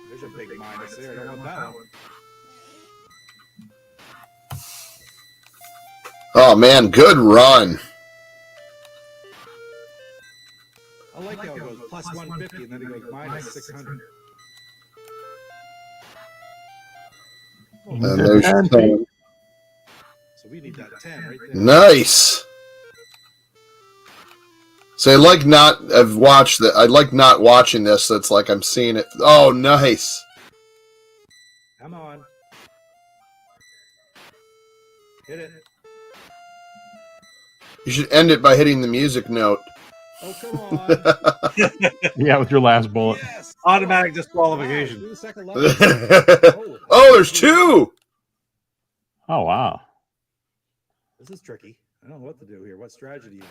There's a big minus there. I don't want that one. Oh, man. Good run. I like how it goes plus 150 and then it goes minus 600. And there's 10. So we need that 10 right there. Nice. So I like not watching this. So it's like I'm seeing it. Oh, nice. Come on. Hit it. You should end it by hitting the music note. Oh, come on. Yeah, with your last bullet. Yes. Automatic Wow, disqualification. do the second level. Oh, there's 2. Oh, wow. This is tricky. I don't know what to do here. What strategy to use?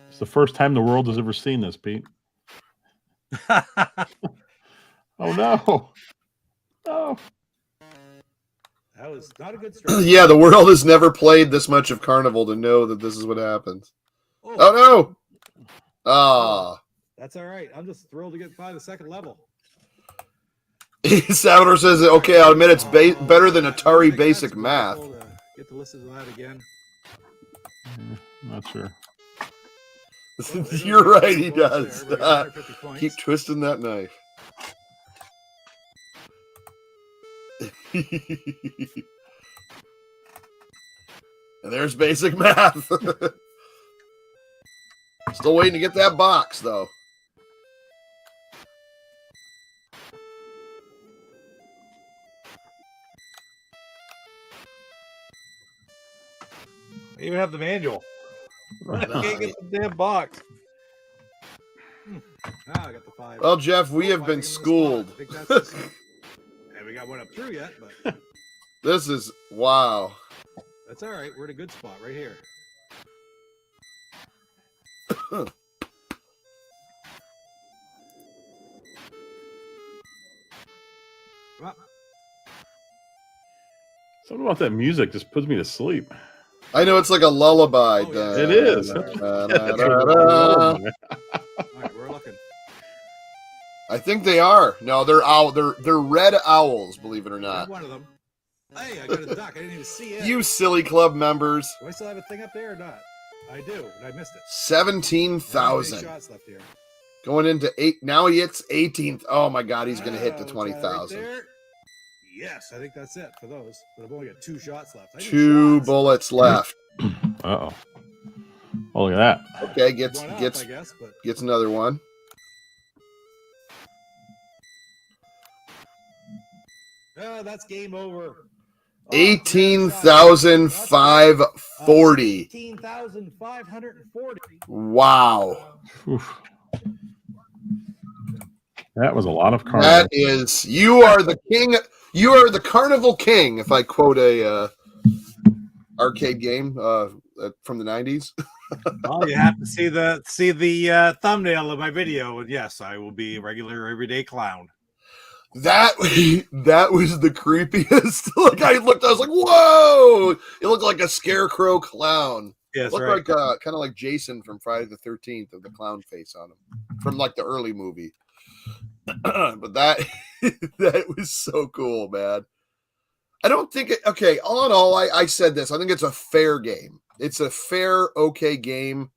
It's the first time the world has ever seen this, Pete. Oh, no. No. That was not a good strategy. Yeah, the world has never played this much of Carnival to know that this is what happens. Oh, no. Ah. That's all right. I'm just thrilled to get by the second level. Salvador says, okay, I'll admit it's better than Atari Basic Math. Get to listen to that again. Not sure. You're right, he does. There, 150 points. Keep twisting that knife. And there's Basic Math. Still waiting to get that box, though. I even have the manual. I can't get the damn box. Ah, I got the 5. Well, Jeff, we have I been think I'm in the schooled. spot. I think that's the- and we got one up through yet, but This is, wow. that's all right. We're in a good spot right here. Well, Something about that music just puts me to sleep. I know it's like a lullaby. Oh, yeah. It is. Da, That's da, that's da, a da. lullaby. all right, we're looking. I think they are. No, they're owl. They're red owls. Believe it or Got not. one of them. Hey, I got a duck. I didn't even see it. You silly club members. Do I still have a thing up there or not? I do, and I missed it. 17,000 shots left here. going into 8. Now it's 18th. Oh my God, he's going to hit the Oh, try that right 20,000. there. Yes, I think that's it for those. But I've only got 2 shots left. I need 2 shots. bullets left. Uh-oh. Oh, look at that. Okay, gets One up, gets I guess, but gets another one. that's game over. 18,540. 18,540. Wow. Oof. That was a lot of carnivals. That is, you are the king. You are the carnival king. If I quote a arcade game from the 90s. Well, you have to see the thumbnail of my video, and yes, I will be a regular everyday clown. That was the creepiest. Like I was like, whoa! It looked like a scarecrow clown. Yes, Looked right. like kind of like Jason from Friday the 13th with the clown face on him from like the early movie. But that was so cool, man. I don't think it. Okay, all in all, I said this. I think it's a fair game. It's a fair, okay game.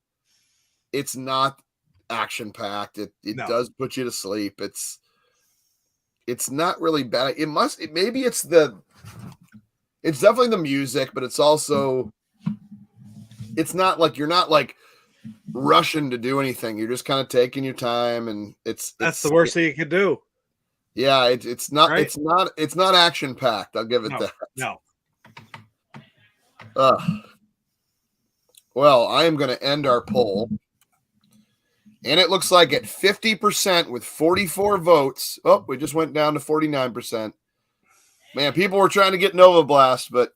It's not action packed. It No. does put you to sleep. It's not really bad. Maybe it's definitely the music, but it's also, it's not like you're not like rushing to do anything. You're just kind of taking your time, and that's the worst thing you could do. Yeah, it's not Right? it's not action packed. I'll give it that. No. Well, I am going to end our poll. And it looks like at 50% with 44 votes. Oh, we just went down to 49%. Man, people were trying to get Nova Blast, but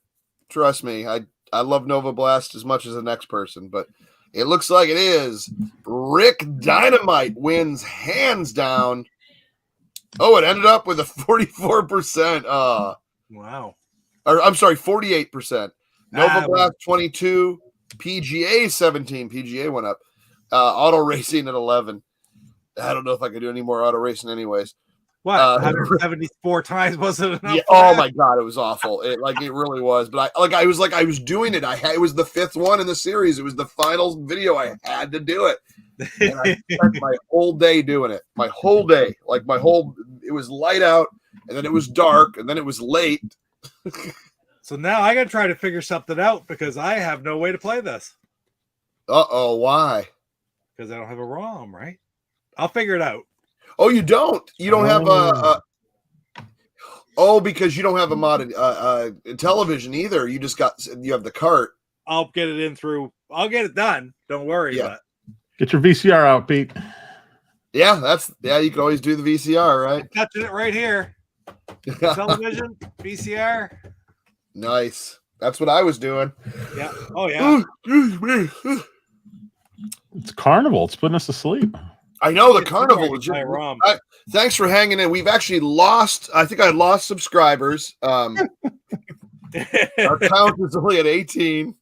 trust me, I love Nova Blast as much as the next person. But it looks like it is Rick Dynamite wins hands down. Oh, it ended up with a 44%. Wow. Or I'm sorry, 48%. Nova Ah, Blast 22, PGA 17. PGA went up. Auto racing at 11. I don't know if I could do any more auto racing, anyways. What? 174 times wasn't enough? Yeah. for Oh that? my God, it was awful. It really was. But I was doing it. It was the 5th one in the series. It was the final video. I had to do it. And I spent my whole day doing it. My whole day, it was light out, and then it was dark, and then it was late. So now I got to try to figure something out because I have no way to play this Why? because I don't have a ROM, right? I'll figure it out. Oh, you don't? You don't have because you don't have a modded Intellivision either. You have the cart. I'll get it in through. I'll get it done. Don't worry. Yeah. But Get your VCR out, Pete. Yeah, you can always do the VCR, right? I'm touching it right here. Television, VCR. Nice. That's what I was doing. Yeah. Oh yeah. It's Carnival. It's putting us to sleep. I know the It's carnival. already my ROM. Thanks for hanging in. We've actually lost. I think I lost subscribers. Our count is only at 18.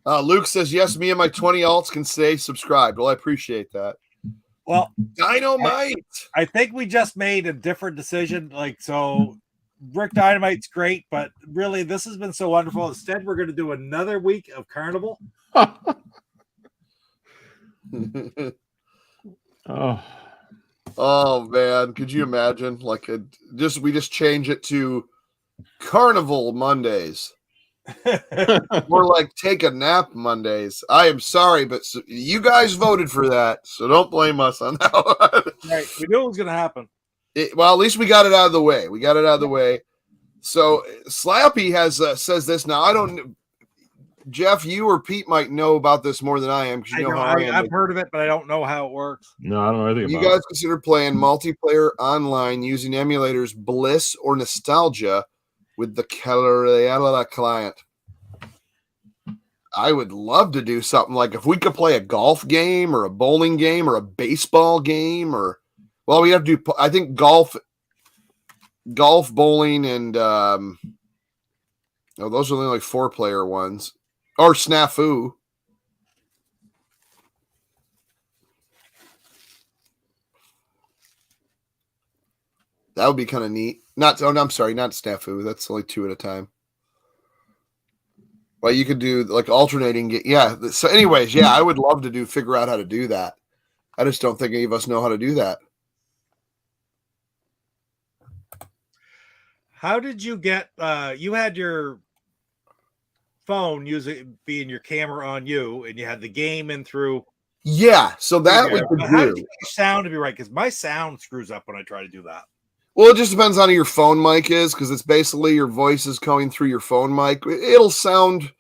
Luke says, yes, me and my 20 alts can stay subscribed. Well, I appreciate that. Well, Dynamite. I think we just made a different decision. So Rick Dynamite's great, but really this has been so wonderful. Instead, we're going to do another week of Carnival. Oh, Man, could you imagine? We just change it to Carnival Mondays. More like take a nap Mondays. I am sorry, but you guys voted for that, so don't blame us on that one. Right. We knew it was going to happen. Well, at least we got it out of the way. So Slappy says this now. I don't. Jeff, you or Pete might know about this more than I am because you know how I am. I've heard of it, but I don't know how it works. no, I don't know anything You about guys consider playing multiplayer online using emulators Bliss or Nostalgia with the Calera client? I would love to do something like if we could play a golf game or a bowling game or a baseball game we have to do. I think golf golf, bowling, and those are the only like 4-player ones. Or Snafu. That would be kind of neat. Not, oh, no, I'm sorry, not Snafu. That's only 2 at a time. Well, you could do like alternating. Yeah. So, anyways, yeah, I would love to figure out how to do that. I just don't think any of us know how to do that. How did you get? You had your phone being your camera on you, and you had the game in through. Yeah, so that we could How do. did you get your sound to be right? Because my sound screws up when I try to do that. Well, it just depends on how your phone mic is, because it's basically your voice is going through your phone mic. It'll sound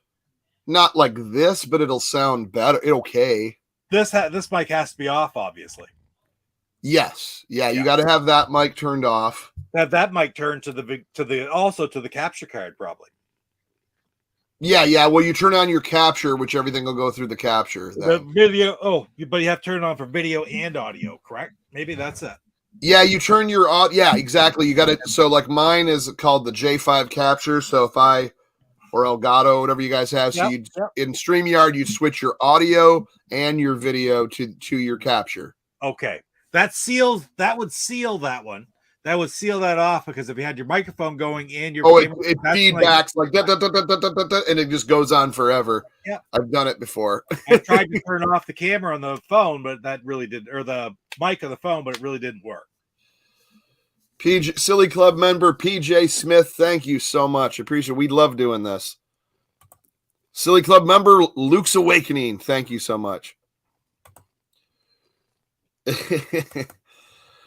not like this, but it'll sound better. Okay. This mic has to be off, obviously. Yes. Yeah, you got to have that mic turned off. Have that mic turned to the capture card, probably. Yeah. Well, you turn on your capture, which everything will go through the capture. The video. Oh, but you have to turn it on for video and audio, correct? Maybe that's it. Yeah, you turn your yeah, exactly. You got it. So like mine is called the J5 capture. So if or Elgato, whatever you guys have, so in StreamYard, you'd switch your audio and your video to your capture. Okay. That would seal that one. That would seal that off, because if you had your microphone going and your it feedbacks like that, and it just goes on forever. Yeah, I've done it before. I tried to turn off the camera on the phone, but that really didn't, or the mic on the phone, but it really didn't work. PJ Silly Club member PJ Smith, thank you so much. Appreciate it. We love doing this. Silly Club member Luke's Awakening, thank you so much.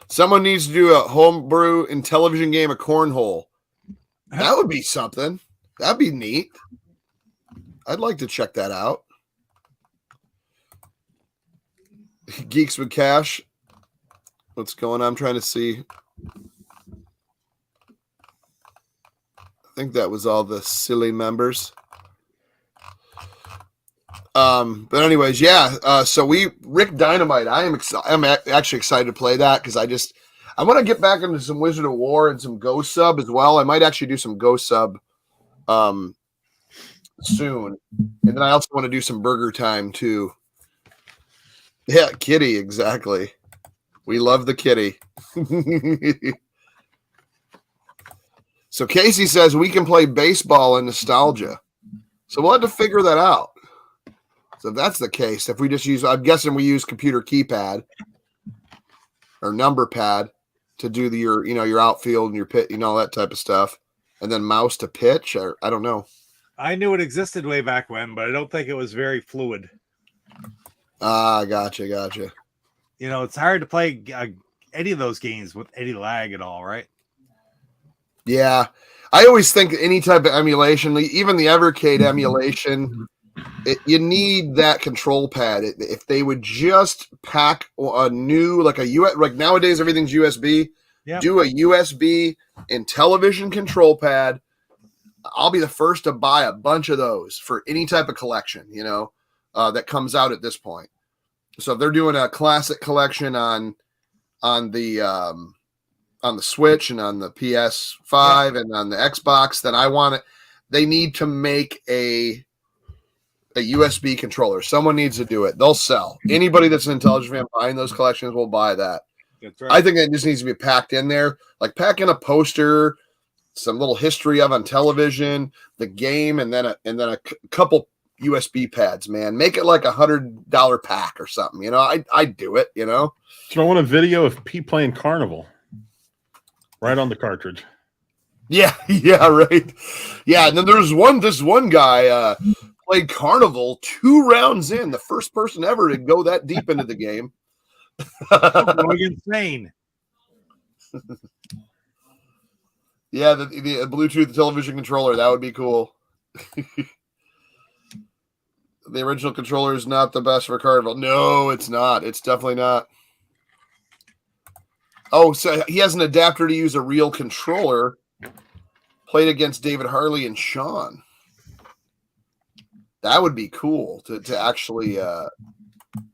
Someone needs to do a homebrew Intellivision game of cornhole. That would be something. That'd be neat. I'd like to check that out. Geeks with Cash. What's going on? I'm trying to see. I think that was all the silly members. But anyways, yeah. So Rick Dynamite. I'm actually excited to play that, because I want to get back into some Wizard of War and some Ghost Sub as well. I might actually do some Ghost Sub soon, and then I also want to do some Burger Time too. Yeah, Kitty, exactly. We love the kitty. So Casey says we can play baseball in nostalgia. So we'll have to figure that out. So if that's the case, if we just use, I'm guessing we use computer keypad or number pad to do your outfield and your pit, all that type of stuff, and then mouse to pitch, or I don't know. I knew it existed way back when, but I don't think it was very fluid. Gotcha. It's hard to play any of those games with any lag at all, right? Yeah. I always think any type of emulation, even the Evercade emulation, you need that control pad. If they would just pack a new, like nowadays everything's USB, do a USB Intellivision control pad. I'll be the first to buy a bunch of those for any type of collection, that comes out at this point. So if they're doing a classic collection on the Switch and on the PS5 and on the Xbox, then I want it. They need to make a USB controller. Someone needs to do it. They'll sell. Anybody that's an Intellivision fan buying those collections will buy that. That's right. I think that just needs to be packed in there. Like pack in a poster, some little history of on television, the game, and then a couple USB pads, man. Make it like $100 pack or something. I'd do it, Throw in a video of Pete playing Carnival right on the cartridge. Yeah, right. Yeah, and then there's this one guy played Carnival 2 rounds in, the first person ever to go that deep into the game. Going insane. Yeah, the Bluetooth television controller, that would be cool. The original controller is not the best for Carnival. No, it's not. It's definitely not. Oh, so he has an adapter to use a real controller. Played against David Harley and Sean. That would be cool to actually to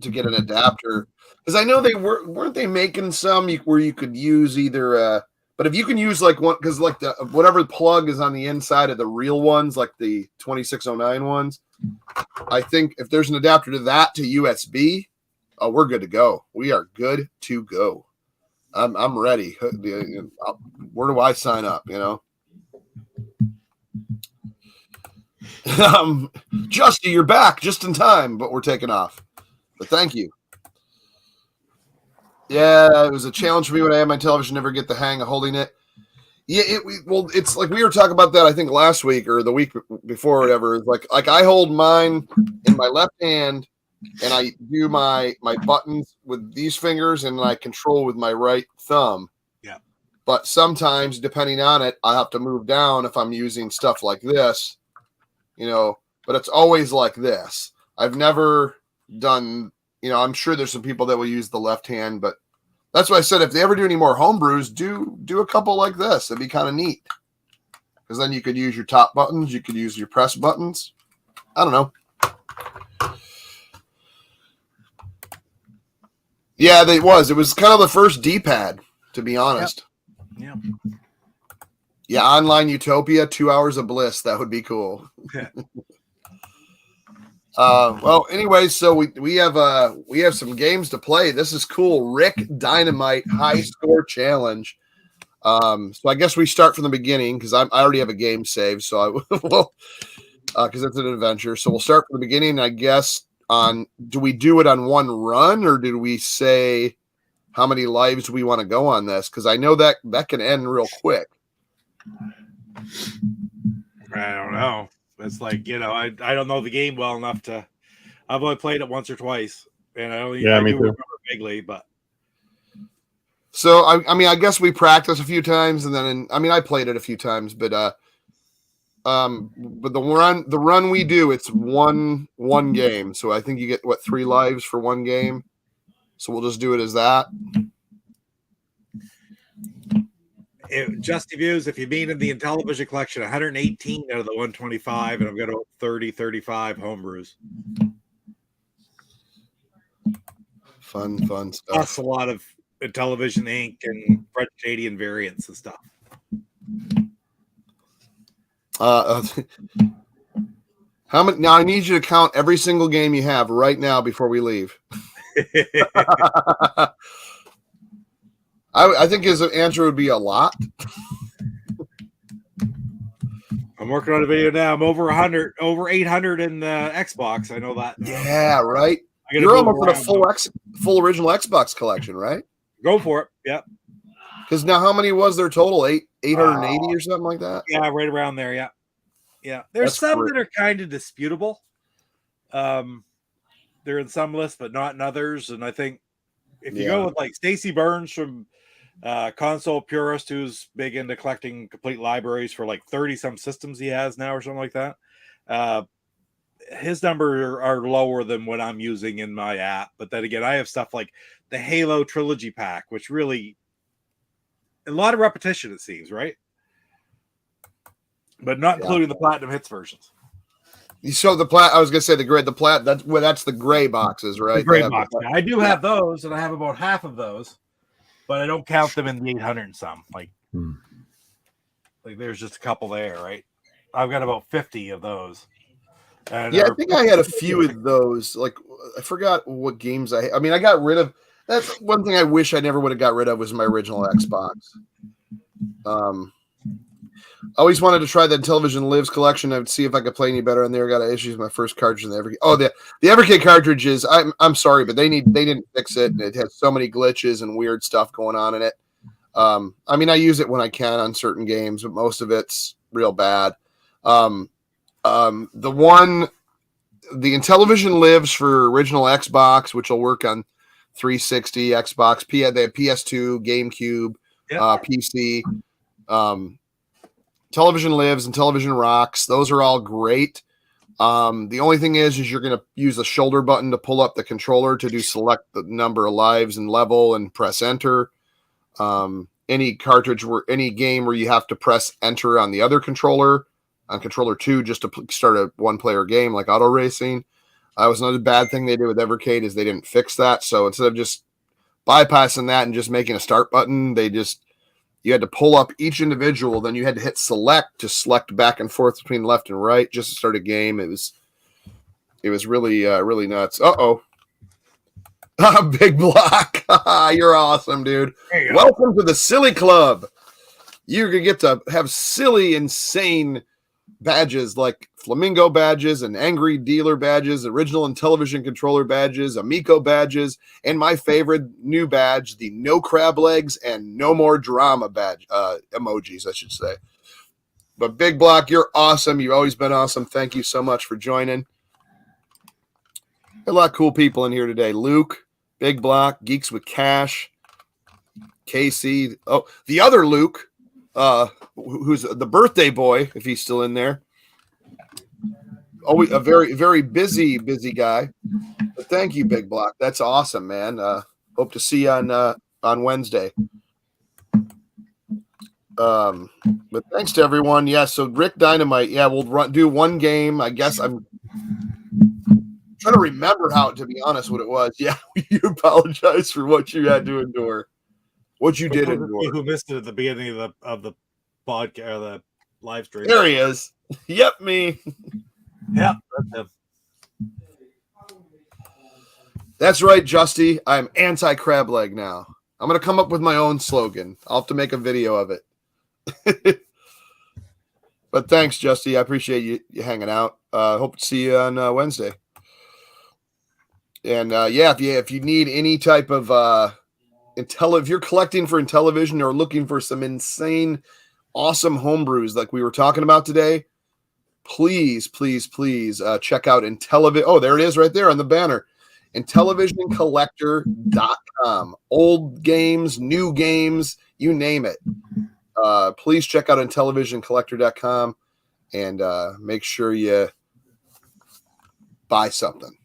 get an adapter, because I know they weren't they making some where you could use either But if you can use like one, because like the whatever plug is on the inside of the real ones, like the 2609 ones, I think if there's an adapter to that to USB, oh, we're good to go. We are good to go. I'm ready. Where do I sign up? Justy, you're back just in time, but we're taking off. But thank you. Yeah, it was a challenge for me when I had my television. Never get the hang of holding it. Yeah, it's like we were talking about that. I think last week or the week before, or whatever. It's like I hold mine in my left hand, and I do my buttons with these fingers, and I control with my right thumb. Yeah. But sometimes, depending on it, I have to move down if I'm using stuff like this. But it's always like this. I've never done. I'm sure there's some people that will use the left hand, but that's why I said if they ever do any more homebrews, do a couple like this. It'd be kind of neat. Because then you could use your top buttons. You could use your press buttons. I don't know. Yeah, it was. It was kind of the first D-pad, to be honest. Yeah. Yeah, online Utopia, 2 hours of bliss. That would be cool. Well, anyway, so we have some games to play. This is cool. Rick Dynamite High Score Challenge. So I guess we start from the beginning because I already have a game saved. So I will, because it's an adventure. So we'll start from the beginning. I guess do we do it on one run or did we say how many lives we want to go on this? Because I know that can end real quick. I don't know. It's like, I don't know the game well enough to. I've only played it once or twice, and I do remember vaguely. But so I guess we practiced a few times, and then I played it a few times, but the run we do, it's one game. So I think you get 3 lives for one game. So we'll just do it as that. Just Views, if you mean in the Intellivision collection, 118 out of the 125, and I've got about 35 homebrews. Fun stuff. Plus a lot of Intellivision Inc. and French Canadian variants and stuff. How many? Now I need you to count every single game you have right now before we leave. I think his answer would be a lot. I'm working on a video now. I'm over 100, over 800 in the Xbox. I know that. Yeah, right. You're almost at a full original Xbox collection, right? Go for it. Yep. Because now, how many was there total? 880 or something like that? Yeah, right around there. Yeah. Yeah. There's some that are kind of disputable. They're in some lists, but not in others. And I think if you go with like Stacy Burns from Console Purist, who's big into collecting complete libraries for like 30 some systems he has now or something like that, his numbers are lower than what I'm using in my app. But then again, I have stuff like the Halo Trilogy Pack, which really a lot of repetition, it seems, right? But not including the Platinum Hits versions. So I was gonna say that's the gray boxes, right? The gray box. I do have those, and I have about half of those, but I don't count them in the 800 and some. Like there's just a couple there, right? I've got about 50 of those. And I think I had a few of those. Like I forgot what games I got rid of. That's one thing I wish I never would have got rid of was my original Xbox. I always wanted to try the Intellivision Lives collection. I would see if I could play any better on there. Got issues with my first cartridge in the Evercade. Oh, the Evercade cartridges. I'm sorry, but they didn't fix it, and it has so many glitches and weird stuff going on in it. I use it when I can on certain games, but most of it's real bad. The Intellivision Lives for original Xbox, which will work on 360, Xbox, they have PS2, GameCube, PC. Intellivision Lives and Intellivision Rocks. Those are all great. The only thing is you're going to use the shoulder button to pull up the controller to select the number of lives and level and press enter. Any game where you have to press enter on the other controller, on controller 2, just to start a one-player game like auto racing. That was another bad thing they did with Evercade is they didn't fix that. So instead of just bypassing that and just making a start button, they just You had to pull up each individual, then you had to hit select to select back and forth between left and right just to start a game. It was really really nuts. Big Block. You're awesome, dude. You Welcome to the Silly Club. You're gonna get to have silly, insane badges like Flamingo badges and Angry Dealer badges, original Intellivision controller badges, Amico badges, and my favorite new badge, the No Crab Legs and No More Drama badge emojis, I should say. But Big Block, you're awesome. You've always been awesome. Thank you so much for joining. A lot of cool people in here today. Luke, Big Block, Geeks with Cash, Casey. Oh, the other Luke, who's the birthday boy, if he's still in there. Always a very, very busy guy. But thank you, Big Block. That's awesome, man. Hope to see you on Wednesday. But thanks to everyone. Yeah, so Rick Dynamite. Yeah, we'll do one game. I guess I'm trying to remember to be honest, what it was. Yeah, you apologize for what you had to endure. What you did endure. Who missed it at the beginning of the podcast or the live stream? There he is. Yep, me. Yeah. That's right, Justy. I'm anti-crab leg now. I'm going to come up with my own slogan. I'll have to make a video of it. But thanks, Justy. I appreciate you hanging out. Hope to see you on Wednesday. And if you need any type of if you're collecting for Intellivision or looking for some insane, awesome homebrews like we were talking about today, please check out Intellivision. Oh, there it is right there on the banner. Intellivisioncollector.com. Old games, new games, you name it. Please check out Intellivisioncollector.com and make sure you buy something.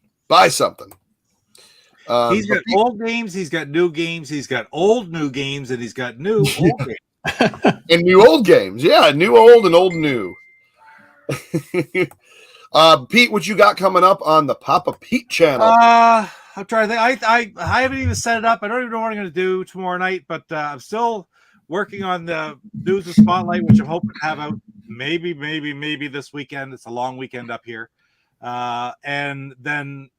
He's got old games, he's got new games, he's got old new games, and he's got new old games. And new old games. Yeah, new old and old new. Pete, what you got coming up on the Papa Pete channel? I'm trying to think. I haven't even set it up. I don't even know what I'm going to do tomorrow night, but I'm still working on the News and Spotlight, which I'm hoping to have out maybe this weekend. It's a long weekend up here. And then,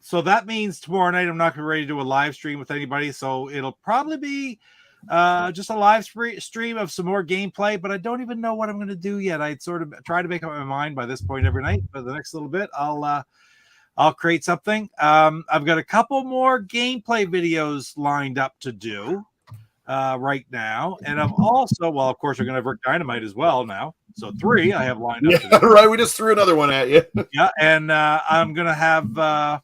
so that means tomorrow night I'm not going to be ready to do a live stream with anybody. So it'll probably be just a live stream of some more gameplay, but I don't even know what I'm going to do yet. I sort of try to make up my mind by this point every night. But the next little bit, I'll create something. I've got a couple more gameplay videos lined up to do right now, and I've also, well, of course, we're going to have Rick Dynamite as well now. So 3 I have lined up. Yeah, right. We just threw another one at you. Yeah, and I'm going to have I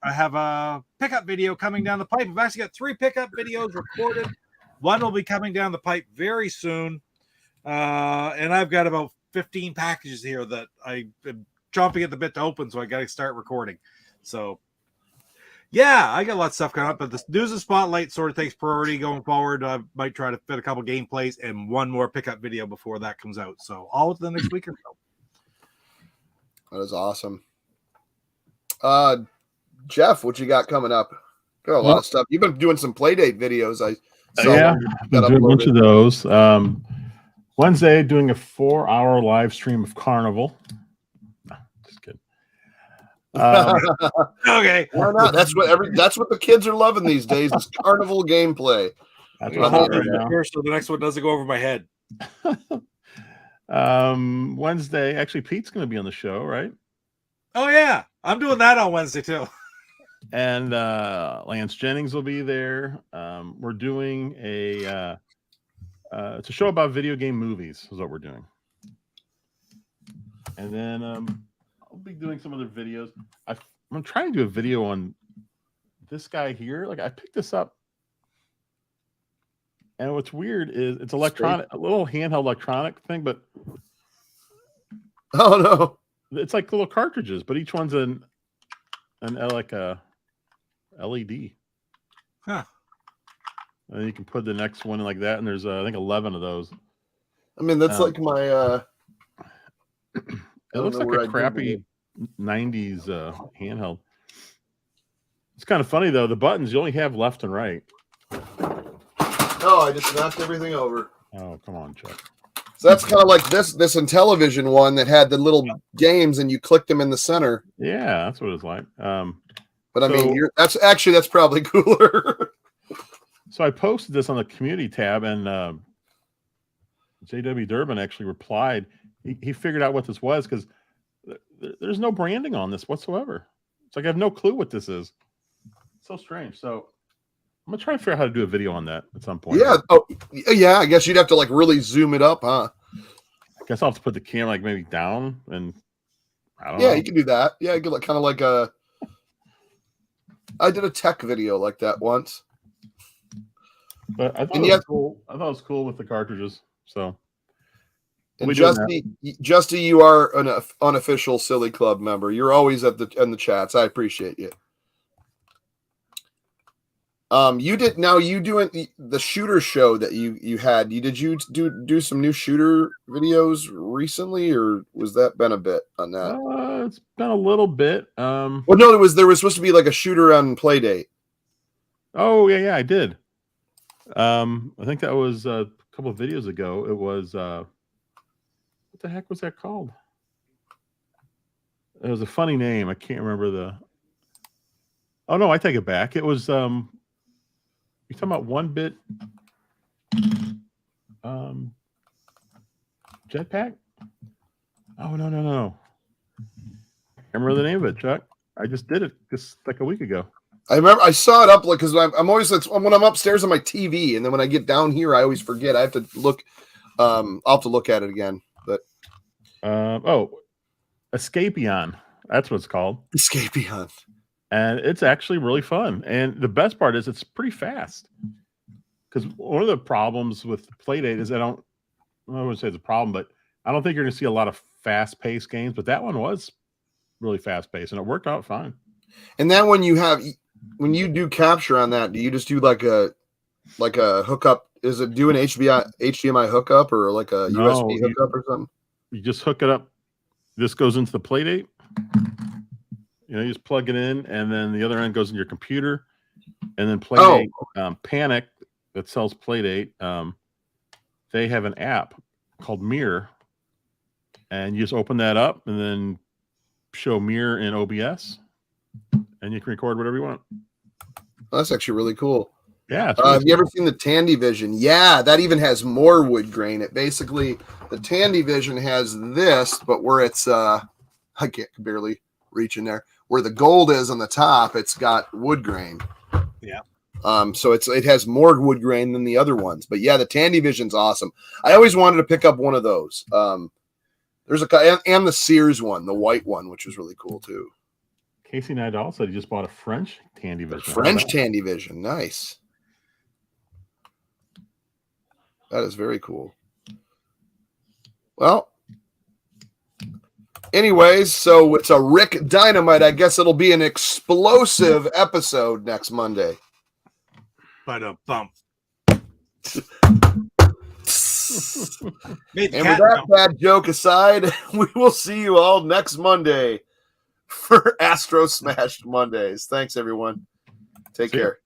have a pickup video coming down the pipe. I've actually got 3 pickup videos recorded. One will be coming down the pipe very soon. And I've got about 15 packages here that I'm chomping at the bit to open, so I got to start recording. So, yeah, I got a lot of stuff coming up, but the News and Spotlight sort of takes priority going forward. I might try to fit a couple gameplays and one more pickup video before that comes out. So, all within the next week or so. That is awesome. Jeff, what you got coming up? Got a lot of stuff. You've been doing some Playdate videos. I saw I've been doing a bunch of those. Wednesday, doing a 4-hour live stream of Carnival. No, just kidding. Okay, why not? That's what the kids are loving these days. Is Carnival gameplay. That's what what right now. So the next one doesn't go over my head. Wednesday, actually, Pete's going to be on the show, right? Oh yeah, I'm doing that on Wednesday too. And Lance Jennings will be there. We're doing it's a show about video game movies is what we're doing. And then I'll be doing some other videos. I'm trying to do a video on this guy here. Like I picked this up, and what's weird is it's electronic, a little handheld electronic thing, but oh no, it's like little cartridges, but each one's like a LED. Huh. And you can put the next one in like that, and there's I think 11 of those. I mean, that's like my. It looks like a crappy 90s handheld. It's kind of funny though. The buttons you only have left and right. No, I just knocked everything over. Oh, come on, Chuck. So that's kind of like this Intellivision one that had the little games and you clicked them in the center. Yeah, that's what it's like. But I mean, that's probably cooler. So I posted this on the community tab, and JW Durbin actually replied. He figured out what this was because there's no branding on this whatsoever. It's like I have no clue what this is. So strange. So I'm gonna try to figure out how to do a video on that at some point. Yeah. Oh, yeah. I guess you'd have to like really zoom it up, huh? I guess I'll have to put the camera like maybe down, and I don't know. Yeah, you can do that. Yeah, you could kind of like a. I did a tech video like that once. But I thought it was cool. I thought it was cool with the cartridges. So, and Justy, you are an unofficial Silly Club member. You're always in the chats. I appreciate you. You doing the shooter show that you had? Did you do some new shooter videos recently, or was that been a bit on that? It's been a little bit. Well, no, there was supposed to be like a shooter on Playdate. Oh yeah, I did. I think that was a couple of videos ago. It was what the heck was that called? It was a funny name. I can't remember the. Oh no, I take it back. It was you talking about 1-bit jetpack? Oh no. I remember the name of it, Chuck. I just did it just like a week ago. I remember I saw it up because I'm always when I'm upstairs on my TV, and then when I get down here, I always forget. I have to look. I'll have to look at it again. But Escapeon. That's what it's called. Escapeon. And it's actually really fun. And the best part is it's pretty fast. Because one of the problems with Playdate is I wouldn't say it's a problem, but I don't think you're going to see a lot of fast-paced games. But that one was really fast-paced, and it worked out fine. And then when you do capture on that, do you just do like a hookup? Is it do an HDMI hookup or like a USB hookup or something? You just hook it up. This goes into the Playdate. You just plug it in, and then the other end goes in your computer. And then Playdate, Panic, that sells Playdate, they have an app called Mirror. And you just open that up and then show Mirror in OBS. And you can record whatever you want. Well, that's actually really cool. Yeah. Really have you ever seen the Tandyvision? Yeah, that even has more wood grain. It basically, the Tandyvision has this, but where it's, I can't barely reach in there. Where the gold is on the top, it's got wood grain. Yeah. So it has more wood grain than the other ones. But yeah, the Tandyvision's awesome. I always wanted to pick up one of those. There's and the Sears one, the white one, which was really cool too. Casey Nidal said he just bought a French Tandyvision. French Tandyvision, nice. That is very cool. Well, anyways, so it's a Rick Dynamite. I guess it'll be an explosive episode next Monday. But a bump. And with that bad joke aside, we will see you all next Monday for Astrosmashed Mondays. Tthanks, everyone. Take care.